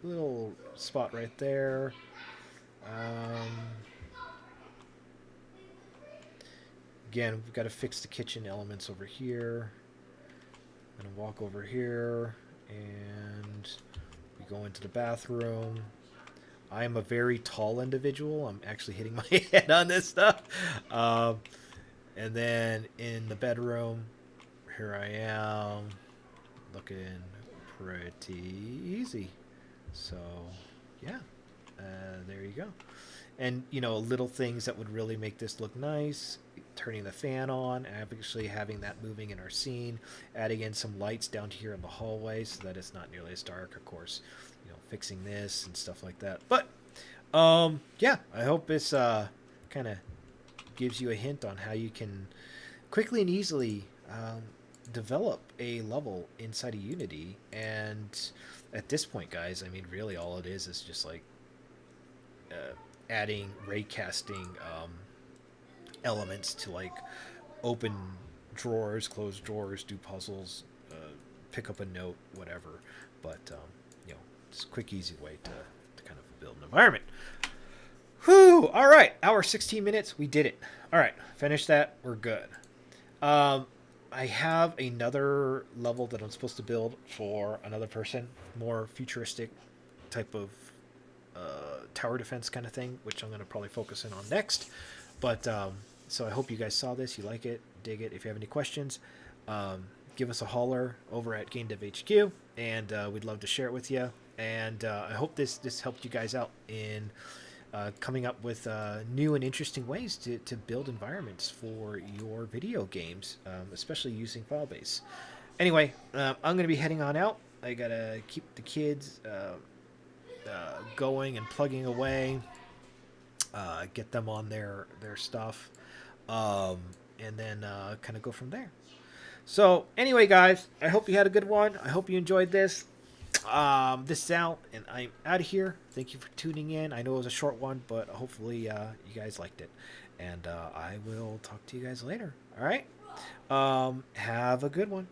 Little spot right there. Again, we've got to fix the kitchen elements over here. I'm going to walk over here, and we go into the bathroom. I am a very tall individual. I'm actually hitting my head on this stuff. And then in the bedroom, here I am, looking pretty easy. So, yeah, there you go. And, little things that would really make this look nice. Turning the fan on, actually having that moving in our scene. Adding in some lights down here in the hallway so that it's not nearly as dark, of course. Fixing this and stuff like that. But, yeah, I hope this kind of gives you a hint on how you can quickly and easily develop a level inside of Unity. And at this point, guys, I mean, really all it is just like adding raycasting elements to like open drawers, close drawers, do puzzles, pick up a note, whatever. But it's a quick, easy way to kind of build an environment. Whew! All right, hour 16 minutes. We did it. All right, finish that. We're good. I have another level that I'm supposed to build for another person, more futuristic type of tower defense kind of thing, which I'm going to probably focus in on next. But so I hope you guys saw this, you like it, dig it. If you have any questions, give us a holler over at GameDevHQ, and we'd love to share it with you. And I hope this helped you guys out in coming up with new and interesting ways to build environments for your video games, especially using Filebase. Anyway, I'm going to be heading on out. I got to keep the kids going and plugging away, get them on their stuff, and then kind of go from there. So anyway, guys, I hope you had a good one. I hope you enjoyed this. This is out, and I'm out of here. Thank you for tuning in. I know it was a short one, but hopefully you guys liked it. And I will talk to you guys later. All right? Have a good one.